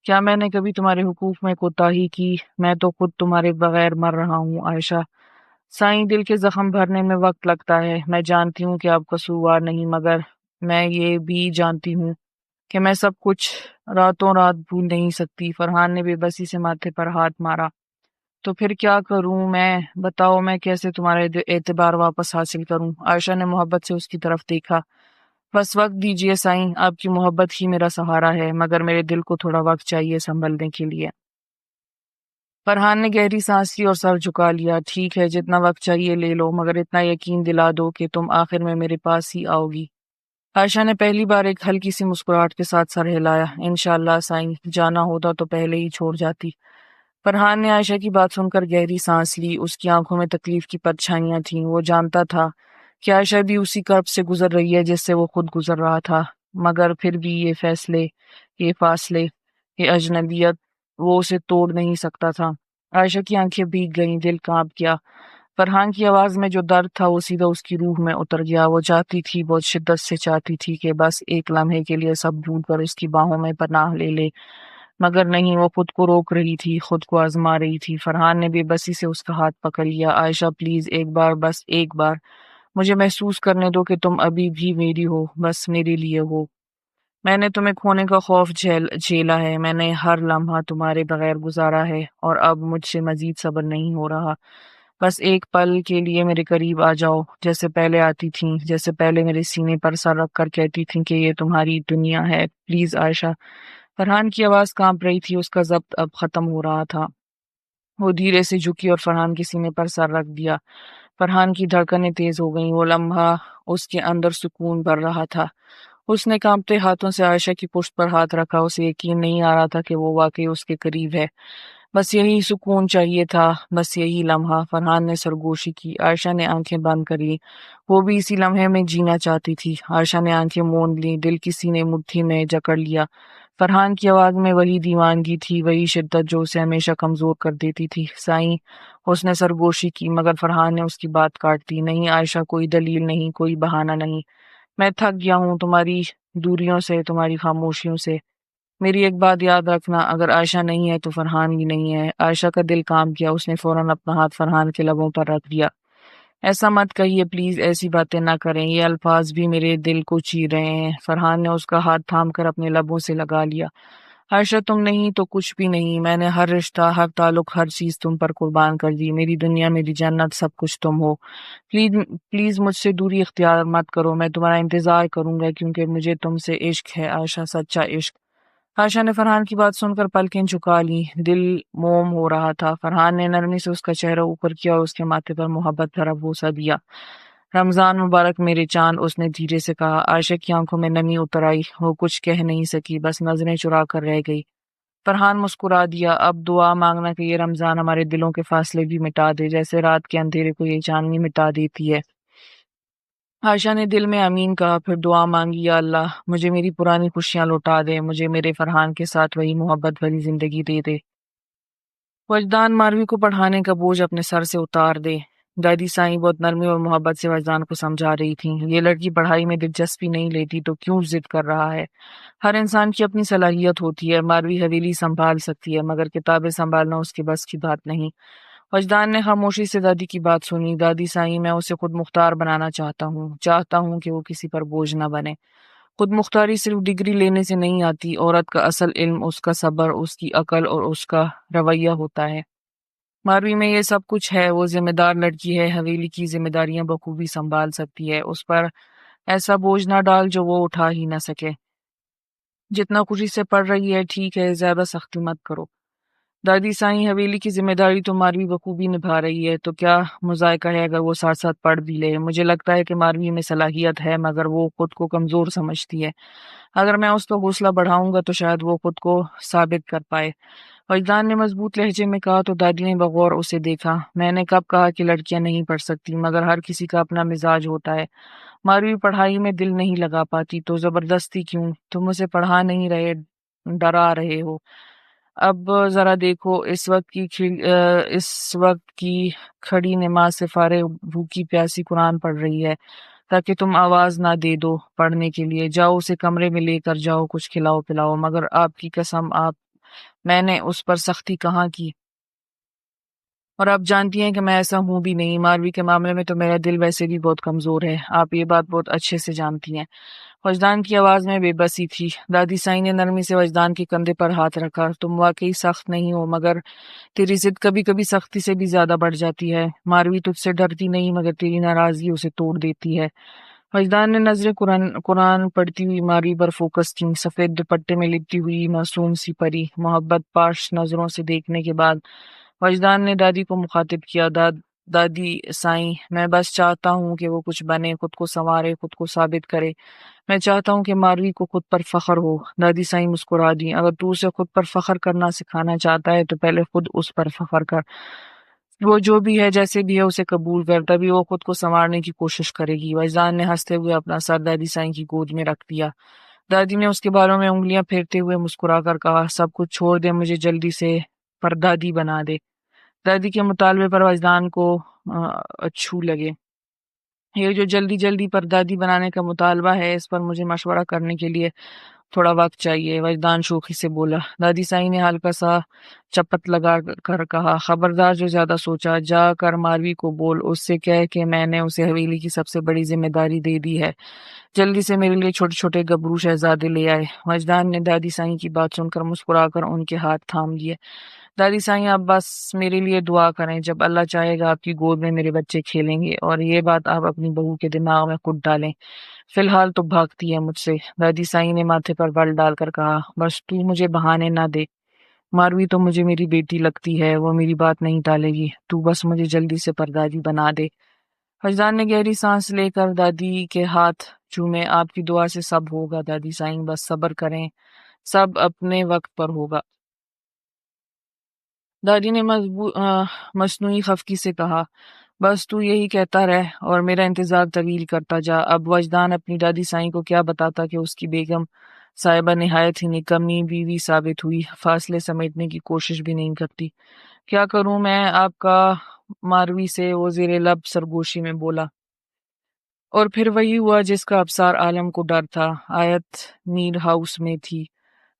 کیا میں نے کبھی تمہارے حقوق میں کوتاہی کی؟ میں تو خود تمہارے بغیر مر رہا ہوں عائشہ۔ سائیں، دل کے زخم بھرنے میں وقت لگتا ہے، میں جانتی ہوں کہ آپ قصوروار نہیں، مگر میں یہ بھی جانتی ہوں کہ میں سب کچھ راتوں رات بھول نہیں سکتی۔ فرحان نے بے بسی سے ماتھے پر ہاتھ مارا، تو پھر کیا کروں میں؟ بتاؤ، میں کیسے تمہارے اعتبار واپس حاصل کروں؟ عائشہ نے محبت سے اس کی طرف دیکھا، بس وقت دیجیے سائیں، آپ کی محبت ہی میرا سہارا ہے، مگر میرے دل کو تھوڑا وقت چاہیے سنبھلنے کے لیے۔ فرحان نے گہری سانس لی اور سر جھکا لیا، ٹھیک ہے، جتنا وقت چاہیے لے لو، مگر اتنا یقین دلا دو کہ تم آخر میں میرے پاس ہی آؤ گی۔ عائشہ نے پہلی بار ایک ہلکی سی مسکراہٹ کے ساتھ سر ہلایا، انشاءاللہ سائیں، جانا ہوتا تو پہلے ہی چھوڑ جاتی۔ فرحان نے عائشہ کی بات سن کر گہری سانس لی، اس کی آنکھوں میں تکلیف کی پرچھائیاں تھیں۔ وہ جانتا تھا کہ عائشہ بھی اسی کرب سے گزر رہی ہے جس سے وہ خود گزر رہا تھا، مگر پھر بھی یہ فاصلے، یہ اجنبیت، وہ اسے توڑ نہیں سکتا تھا۔ عائشہ کی آنکھیں بھیگ گئیں، دل کانپ گیا۔ فرحان کی آواز میں جو درد تھا وہ سیدھا اس کی روح میں اتر گیا۔ وہ چاہتی تھی، بہت شدت سے چاہتی تھی کہ بس ایک لمحے کے لیے سب بھول کر اس کی باہوں میں پناہ لے لے، مگر نہیں، وہ خود کو روک رہی تھی، خود کو آزما رہی تھی۔ فرحان نے بے بسی سے اس کا ہاتھ پکڑ لیا، عائشہ پلیز، ایک بار، بس ایک بار مجھے محسوس کرنے دو کہ تم ابھی بھی میری ہو، بس میرے لیے ہو۔ میں نے تمہیں کھونے کا خوف جھیلا ہے، میں نے ہر لمحہ تمہارے بغیر گزارا ہے، اور اب مجھ سے مزید صبر نہیں ہو رہا۔ بس ایک پل کے لیے میرے قریب آ جاؤ، جیسے پہلے آتی تھیں، جیسے پہلے میرے سینے پر سر رکھ کر کہتی تھیں کہ یہ تمہاری دنیا ہے، پلیز عائشہ۔ فرحان کی آواز کانپ رہی تھی، اس کا ضبط اب ختم ہو رہا تھا۔ وہ دھیرے سے جھکی اور فرحان کے سینے پر سر رکھ دیا۔ فرحان کی دھڑکنیں تیز ہو گئیں، وہ لمحہ اس کے اندر سکون بھر رہا تھا۔ اس نے کانپتے ہاتھوں سے عائشہ کی پشت پر ہاتھ رکھا، اسے یقین نہیں آ رہا تھا کہ وہ واقعی اس کے قریب ہے۔ بس یہی سکون چاہیے تھا، بس یہی لمحہ۔ فرحان نے سرگوشی کی، عائشہ نے آنکھیں بند کر لی، وہ بھی اسی لمحے میں جینا چاہتی تھی۔ عائشہ نے آنکھیں موند لیں، دل کی سینے مٹھی میں جکڑ لیا۔ فرحان کی آواز میں وہی دیوانگی تھی، وہی شدت جو اسے ہمیشہ کمزور کر دیتی تھی۔ سائیں، اس نے سرگوشی کی، مگر فرحان نے اس کی بات کاٹ دی، نہیں عائشہ، کوئی دلیل نہیں، کوئی بہانہ نہیں، میں تھک گیا ہوں تمہاری دوریوں سے، تمہاری خاموشیوں سے۔ میری ایک بات یاد رکھنا، اگر عائشہ نہیں ہے تو فرحان بھی نہیں ہے۔ عائشہ کا دل کانپ گیا، اس نے فوراً اپنا ہاتھ فرحان کے لبوں پر رکھ دیا۔ ایسا مت کہیے پلیز، ایسی باتیں نہ کریں، یہ الفاظ بھی میرے دل کو چیر رہے ہیں۔ فرحان نے اس کا ہاتھ تھام کر اپنے لبوں سے لگا لیا۔ عائشہ تم نہیں تو کچھ بھی نہیں، میں نے ہر رشتہ، ہر تعلق، ہر چیز تم پر قربان کر دی، میری دنیا، میری جنت، سب کچھ تم ہو۔ پلیز پلیز مجھ سے دوری اختیار مت کرو، میں تمہارا انتظار کروں گا کیونکہ مجھے تم سے عشق ہے عائشہ، سچا عشق۔ عائشہ نے فرحان کی بات سن کر پلکیں جھکا لی، دل موم ہو رہا تھا۔ فرحان نے نرمی سے اس کا چہرہ اوپر کیا اور اس کے ماتھے پر محبت بھرا بوسہ دیا۔ رمضان مبارک میرے چاند، اس نے دھیرے سے کہا۔ عائشہ کی آنکھوں میں نمی اتر آئی، وہ کچھ کہہ نہیں سکی، بس نظریں چرا کر رہ گئی۔ فرحان مسکرا دیا، اب دعا مانگنا کہ یہ رمضان ہمارے دلوں کے فاصلے بھی مٹا دے، جیسے رات کے اندھیرے کو یہ چاندنی مٹا دیتی ہے۔ عائشہ نے دل میں آمین کہا، پھر دعا مانگی، یا اللہ مجھے میری پرانی خوشیاں لوٹا دے، مجھے میرے فرحان کے ساتھ وہی محبت بھری زندگی دے دے۔ وجدان ماروی کو پڑھانے کا بوجھ اپنے سر سے اتار دے۔ دادی سائیں بہت نرمی اور محبت سے وجدان کو سمجھا رہی تھیں، یہ لڑکی پڑھائی میں دلچسپی نہیں لیتی تو کیوں ضد کر رہا ہے؟ ہر انسان کی اپنی صلاحیت ہوتی ہے، ماروی حویلی سنبھال سکتی ہے مگر کتابیں سنبھالنا اس کی بس کی بات نہیں۔ وجدان نے خاموشی سے دادی کی بات سنی۔ دادی سائیں میں اسے خود مختار بنانا چاہتا ہوں کہ وہ کسی پر بوجھ نہ بنے۔ خود مختاری صرف ڈگری لینے سے نہیں آتی، عورت کا اصل علم اس کا صبر، اس کی عقل اور اس کا رویہ ہوتا ہے۔ ماروی میں یہ سب کچھ ہے، وہ ذمہ دار لڑکی ہے، حویلی کی ذمہ داریاں بخوبی سنبھال سکتی ہے، اس پر ایسا بوجھ نہ ڈال جو وہ اٹھا ہی نہ سکے۔ جتنا خوشی سے پڑھ رہی ہے ٹھیک ہے، زیادہ سختی مت کرو۔ دادی سائیں حویلی کی ذمہ داری تو ماروی بخوبی نبھا رہی ہے، تو کیا مذائقہ ہے اگر وہ ساتھ ساتھ پڑھ بھی لے؟ مجھے لگتا ہے کہ ماروی میں صلاحیت ہے مگر وہ خود کو کمزور سمجھتی ہے، اگر میں اس کا حوصلہ بڑھاؤں گا تو شاید وہ خود کو ثابت کر پائے۔ وجدان نے مضبوط لہجے میں کہا تو دادی نے بغور اسے دیکھا۔ میں نے کب کہا کہ لڑکیاں نہیں پڑھ سکتی، مگر ہر کسی کا اپنا مزاج ہوتا ہے۔ ماروی پڑھائی میں دل نہیں لگا پاتی تو زبردستی کیوں؟ تم اسے پڑھا نہیں رہے، ڈرا رہے ہو۔ اب ذرا دیکھو، اس وقت کی کھڑی نماز سے فارغ بھوکی پیاسی قرآن پڑھ رہی ہے تاکہ تم آواز نہ دے دو پڑھنے کے لیے۔ جاؤ اسے کمرے میں لے کر جاؤ، کچھ کھلاؤ پلاؤ۔ مگر آپ کی قسم، میں نے اس پر سختی کہاں کی؟ اور آپ جانتی ہیں کہ میں ایسا ہوں بھی نہیں، ماروی کے معاملے میں تو میرا دل ویسے بھی بہت کمزور ہے، آپ یہ بات بہت اچھے سے جانتی ہیں۔ وجدان کی آواز میں بے بسی تھی۔ دادی سائیں نے نرمی سے وجدان کے کندھے پر ہاتھ رکھا۔ تم واقعی سخت نہیں ہو مگر تیری ضد کبھی کبھی سختی سے بھی زیادہ بڑھ جاتی ہے۔ ماروی تجھ سے ڈرتی نہیں مگر تیری ناراضگی اسے توڑ دیتی ہے۔ وجدان نے نظریں قرآن پڑھتی ہوئی ماروی پر فوکس کی، سفید دوپٹے میں لپٹی ہوئی معصوم سی پری۔ محبت پاش نظروں سے دیکھنے کے بعد وجدان نے دادی کو مخاطب کیا، دادی سائیں، میں بس چاہتا ہوں کہ وہ کچھ بنے، خود کو سنوارے، خود کو ثابت کرے۔ میں چاہتا ہوں کہ ماروی کو خود پر فخر ہو۔ دادی سائیں مسکرا دی، اگر تو اسے خود پر فخر کرنا سکھانا چاہتا ہے تو پہلے خود اس پر فخر کر۔ وہ جو بھی ہے، جیسے بھی ہے، اسے قبول کر، تبھی وہ خود کو سنوارنے کی کوشش کرے گی۔ وجدان نے ہنستے ہوئے اپنا سر دادی سائیں کی گود میں رکھ دیا۔ دادی نے اس کے بالوں میں انگلیاں پھیرتے ہوئے مسکرا کر کہا، سب کچھ چھوڑ دے، مجھے جلدی سے پردادی بنا دے۔ دادی کے مطالبے پر وجدان کو اچھو لگے۔ یہ جو جلدی جلدی پردادی بنانے کا مطالبہ ہے، اس پر مجھے مشورہ کرنے کے لیے تھوڑا وقت چاہیے، وجدان شوخی سے بولا۔ دادی سائیں نے ہلکا سا چپت لگا کر کہا، خبردار جو زیادہ سوچا، جا کر ماروی کو بول، اس سے کہہ کہ میں نے اسے حویلی کی سب سے بڑی ذمہ داری دے دی ہے، جلدی سے میرے لیے چھوٹے چھوٹے گبرو شہزادے لے آئے۔ وجدان نے دادی سائیں کی بات سن کر مسکرا کر ان کے ہاتھ تھام لیے۔ دادی سائیں، آپ بس میرے لیے دعا کریں، جب اللہ چاہے گا آپ کی گود میں میرے بچے کھیلیں گے، اور یہ بات آپ اپنی بہو کے دماغ میں خود ڈالیں، فی الحال تو بھاگتی ہے مجھ سے۔ دادی سائیں نے ماتھے پر بل ڈال کر کہا، بس تو مجھے بہانے نہ دے، ماروی تو مجھے میری بیٹی لگتی ہے، وہ میری بات نہیں ٹالے گی، تو بس مجھے جلدی سے پردادی بنا دے۔ وجدان نے گہری سانس لے کر دادی کے ہاتھ چومے، آپ کی دعا سے سب ہوگا دادی سائیں، بس صبر کریں، سب اپنے وقت پر ہوگا۔ دادی نے مصنوعی خفگی سے کہا، بس تو یہی کہتا رہ اور میرا انتظار طویل کرتا جا۔ اب وجدان اپنی دادی سائیں کو کیا بتاتا کہ اس کی بیگم صاحبہ نہایت ہی نکمی بیوی ثابت ہوئی، فاصلے سمیٹنے کی کوشش بھی نہیں کرتی۔ کیا کروں میں آپ کا؟ ماروی سے وہ زیر لب سرگوشی میں بولا۔ اور پھر وہی ہوا جس کا ابصار عالم کو ڈر تھا۔ آیت میر ہاؤس میں تھی۔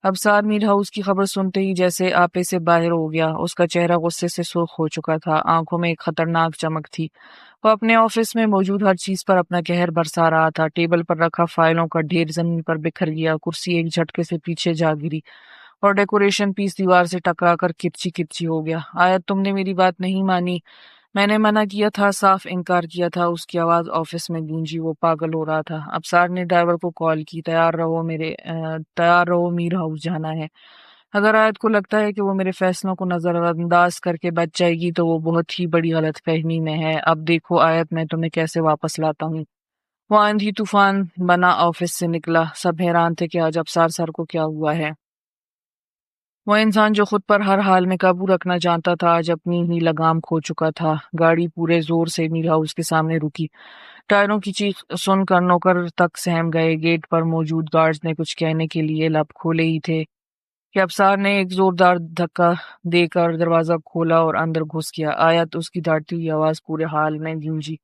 ابصار میر ہاؤس کی خبر سنتے ہی جیسے آپے سے باہر ہو گیا، اس کا چہرہ غصے سے سرخ ہو چکا تھا، آنکھوں میں ایک خطرناک چمک تھی۔ وہ اپنے آفس میں موجود ہر چیز پر اپنا قہر برسا رہا تھا۔ ٹیبل پر رکھا فائلوں کا ڈھیر زمین پر بکھر گیا، کرسی ایک جھٹکے سے پیچھے جا گری، اور ڈیکوریشن پیس دیوار سے ٹکرا کر کرچی کرچی ہو گیا۔ آیت تم نے میری بات نہیں مانی، میں نے منع کیا تھا، صاف انکار کیا تھا۔ اس کی آواز آفس میں گونجی، وہ پاگل ہو رہا تھا۔ ابصار نے ڈرائیور کو کال کی، تیار رہو، میر ہاؤس جانا ہے۔ اگر آیت کو لگتا ہے کہ وہ میرے فیصلوں کو نظر انداز کر کے بچ جائے گی تو وہ بہت ہی بڑی غلط فہمی میں ہے۔ اب دیکھو آیت، میں تمہیں کیسے واپس لاتا ہوں۔ وہ آندھی طوفان بنا آفس سے نکلا۔ سب حیران تھے کہ آج ابصار سر کو کیا ہوا ہے۔ وہ انسان جو خود پر ہر حال میں قابو رکھنا جانتا تھا آج اپنی ہی لگام کھو چکا تھا۔ گاڑی پورے زور سے میر ہاؤس کے سامنے رکی۔ ٹائروں کی چیخ سن کر نوکر تک سہم گئے۔ گیٹ پر موجود گارڈز نے کچھ کہنے کے لیے لب کھولے ہی تھے کہ ابصار نے ایک زوردار دھکا دے کر دروازہ کھولا اور اندر گھس گیا۔ آیت، اس کی دھڑتی ہوئی آواز پورے حال میں گونجی۔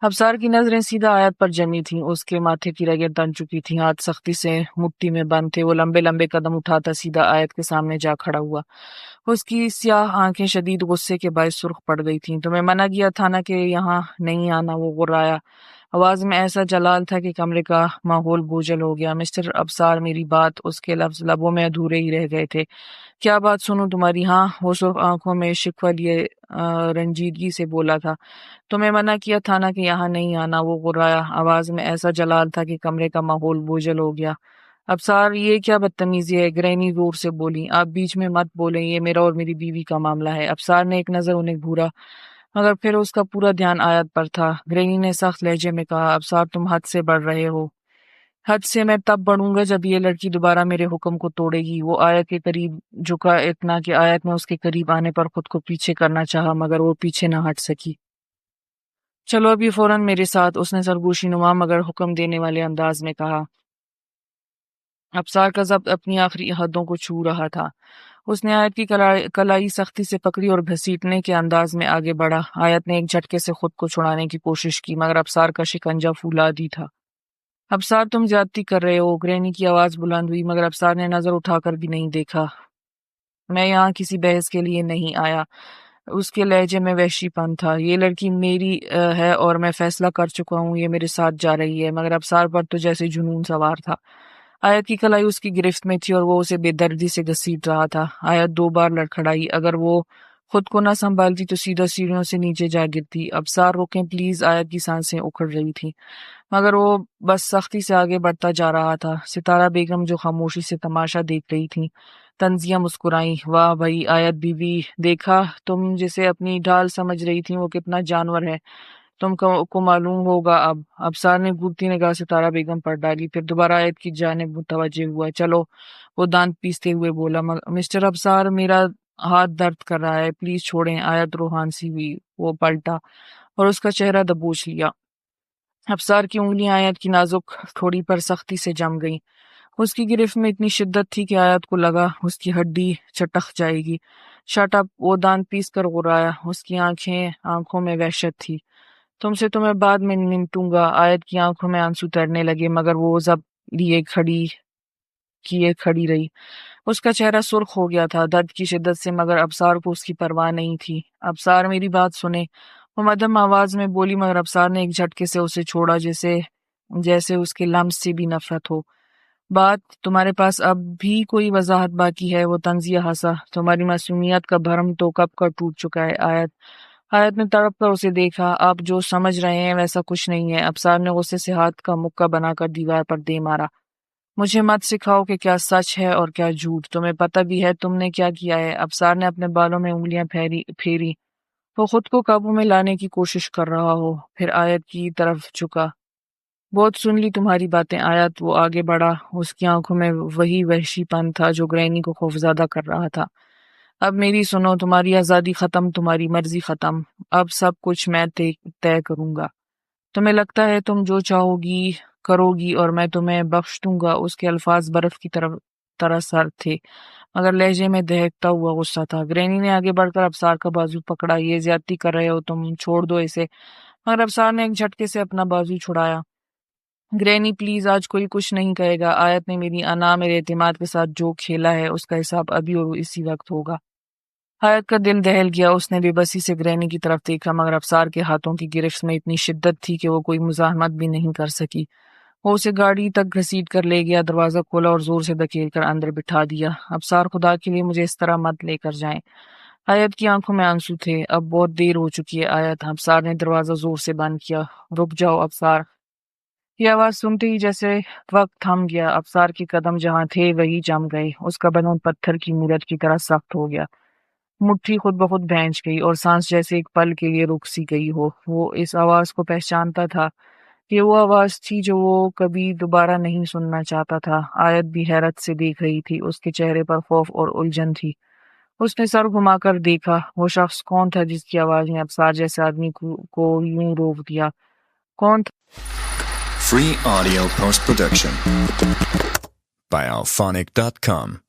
ابصار کی نظریں سیدھا آیت پر جمی تھیں۔ اس کے ماتھے کی رگیں تن چکی تھیں، ہاتھ سختی سے مٹھی میں بند تھے۔ وہ لمبے لمبے قدم اٹھاتا سیدھا آیت کے سامنے جا کھڑا ہوا۔ اس کی سیاہ آنکھیں شدید غصے کے باعث سرخ پڑ گئی تھیں۔ تمہیں منع کیا تھا نا کہ یہاں نہیں آنا، وہ غرایا۔ آواز میں ایسا جلال تھا کہ کمرے کا ماحول بوجھل ہو گیا۔ مسٹر ابصار، میری بات، اس کے لفظ لبوں میں ادھورے ہی رہ گئے تھے۔ کیا بات سنوں تمہاری؟ ہاں، وہ سرخ آنکھوں میں شکوہ لیے رنجیدگی سے بولا تھا۔ تمہیں منع کیا تھا نا کہ یہاں نہیں آنا، وہ غرایا۔ آواز میں ایسا جلال تھا کہ کمرے کا ماحول بوجھل ہو گیا۔ ابصار، یہ کیا بدتمیزی ہے؟ گرینی زور سے بولی۔ آپ بیچ میں مت بولیں، یہ میرا اور میری بیوی کا معاملہ ہے۔ ابصار نے ایک نظر انہیں گھورا، مگر پھر اس کا پورا دھیان آیت پر تھا۔ گرینی نے سخت لہجے میں کہا، ابصار تم حد سے بڑھ رہے ہو۔ حد سے میں تب بڑھوں گا جب یہ لڑکی دوبارہ میرے حکم کو توڑے گی۔ وہ آیت کے قریب جھکا، اتنا کہ آیت نے اس کے قریب آنے پر خود کو پیچھے کرنا چاہا، مگر وہ پیچھے نہ ہٹ سکی۔ چلو ابھی فوراً میرے ساتھ، اس نے سرگوشی نما مگر حکم دینے والے انداز میں کہا۔ ابصار کا ضبط اپنی آخری حدوں کو چھو رہا تھا۔ اس نے آیت کی کلائی سختی سے پکڑی اور گھسیٹنے کے انداز میں آگے بڑھا۔ آیت نے ایک جھٹکے سے خود کو چھڑانے کی کوشش کی، مگر ابصار کا شکنجہ فولادی تھا۔ ابصار، تم زیادتی کر رہے ہو۔ گرینی کی آواز بلند ہوئی، مگر ابصار نے نظر اٹھا کر بھی نہیں دیکھا۔ میں یہاں کسی بحث کے لیے نہیں آیا۔ اس کے لہجے میں وحشی پن تھا۔ یہ لڑکی میری ہے اور میں فیصلہ کر چکا ہوں، یہ میرے ساتھ جا رہی ہے۔ مگر ابصار پر تو جیسے جنون سوار تھا۔ آیت کی کلائی اس کی گرفت میں تھی اور وہ اسے بے دردی سے گھسیٹ رہا تھا۔ آیت 2 بار لڑکھڑائی۔ اگر وہ خود کو نہ سنبھالتی تو سیدھا سیڑھیوں سے نیچے جا گرتی۔ ابصار، روکیں پلیز۔ آیت کی سانسیں اکھڑ رہی تھیں، مگر وہ بس سختی سے آگے بڑھتا جا رہا تھا۔ ستارہ بیگم، جو خاموشی سے تماشا دیکھ رہی تھیں، تنزیہ مسکرائیں۔ واہ بھئی آیت بیوی، دیکھا تم جسے اپنی ڈھال سمجھ رہی تھی وہ کتنا جانور ہے، تم کو معلوم ہوگا اب۔ ابصار نے گھورتی نگاہ ستارہ بیگم پر ڈالی، پھر دوبارہ آیت کی جانب متوجہ ہوا۔ چلو، وہ دانت پیستے ہوئے بولا۔ مسٹر ابصار، میرا ہاتھ درد کر رہا ہے، پلیز چھوڑیں۔ آیت روحان سی ہوئی، وہ پلٹا اور اس کا چہرہ دبوچ لیا۔ ابصار کی انگلیاں آیت کی نازک ٹھوڑی پر سختی سے جم گئیں۔ اس کی گرفت میں اتنی شدت تھی کہ آیت کو لگا اس کی ہڈی چٹک جائے گی۔ شٹ اپ، وہ دانت پیس کر غرایا۔ اس کی آنکھوں میں وحشت تھی۔ تم سے تو میں بعد میں نمٹوں گا۔ آیت کی آنکھوں میں آنسو تیرنے لگے، مگر وہ ضبط لیے کھڑی رہی۔ اس کا چہرہ سرخ ہو گیا تھا درد کی شدت سے، مگر ابصار کو اس کی پرواہ نہیں تھی۔ ابصار، میری بات سنیں، وہ مدھم آواز میں بولی، مگر ابصار نے ایک جھٹکے سے اسے چھوڑا، جیسے اس کے لمس سے بھی نفرت ہو۔ بات، تمہارے پاس اب بھی کوئی وضاحت باقی ہے؟ وہ طنزیہ ہنسا۔ تمہاری معصومیت کا بھرم تو کب کا ٹوٹ چکا ہے آیت نے تڑپ کر اسے دیکھا۔ آپ جو سمجھ رہے ہیں ویسا کچھ نہیں ہے۔ ابصار نے غصے سے ہاتھ کا مکہ بنا کر دیوار پر دے مارا۔ مجھے مت سکھاؤ کہ کیا سچ ہے اور کیا جھوٹ، تمہیں پتہ بھی ہے تم نے کیا کیا ہے۔ ابصار نے اپنے بالوں میں انگلیاں پھیری، وہ خود کو قابو میں لانے کی کوشش کر رہا ہو، پھر آیت کی طرف جھکا۔ بہت سن لی تمہاری باتیں آیت۔ وہ آگے بڑھا، اس کی آنکھوں میں وہی وحشی پن تھا جو گرینی کو خوفزدہ کر رہا تھا۔ اب میری سنو، تمہاری آزادی ختم، تمہاری مرضی ختم، اب سب کچھ میں طے کروں گا۔ تمہیں لگتا ہے تم جو چاہو گی کرو گی اور میں تمہیں بخش دوں گا۔ اس کے الفاظ برف کی طرح سرد تھے، مگر لہجے میں دہکتا ہوا غصہ تھا۔ گرینی نے آگے بڑھ کر ابصار کا بازو پکڑا۔ یہ زیادتی کر رہے ہو تم، چھوڑ دو اسے، مگر ابصار نے ایک جھٹکے سے اپنا بازو چھڑایا۔ گرینی پلیز، آج کوئی کچھ نہیں کہے گا۔ آیت نے میری انا، میرے اعتماد کے ساتھ جو کھیلا ہے اس کا حساب ابھی اور اسی وقت ہوگا۔ آیت کا دل دہل گیا، اس نے بے بسی سے گرینی کی طرف دیکھا، مگر ابصار کے ہاتھوں کی گرفت میں اتنی شدت تھی کہ وہ کوئی مزاحمت بھی نہیں کر سکی۔ وہ اسے گاڑی تک گھسیٹ کر لے گیا، دروازہ کھولا اور زور سے دھکیل کر اندر بٹھا دیا۔ ابصار خدا کے لیے مجھے اس طرح مت لے کر جائیں۔ آیت کی آنکھوں میں آنسو تھے۔ اب بہت دیر ہو چکی ہے آیت۔ ابصار نے دروازہ زور سے بند کیا۔ رک جاؤ ابصار۔ یہ آواز سنتے ہی جیسے وقت تھم گیا۔ ابصار کے قدم جہاں تھے وہی جم گئے۔ اس کا بدن پتھر کی مورت کی طرح سخت ہو گیا۔ مٹھی خود بخود بھینچ گئی اور سانس جیسے ایک پل کے لیے رک سی گئی ہو۔ وہ اس آواز کو پہچانتا تھا۔ یہ وہ آواز تھی جو وہ کبھی دوبارہ نہیں سننا چاہتا تھا۔ آیت بھی حیرت سے دیکھ رہی تھی۔ اس کے چہرے پر خوف اور الجھن تھی۔ اس نے سر گھما کر دیکھا۔ وہ شخص کون تھا جس کی آواز نے ابصار جیسے آدمی کو یوں روک دیا؟ کون تھا؟ Free audio post production by alphonic.com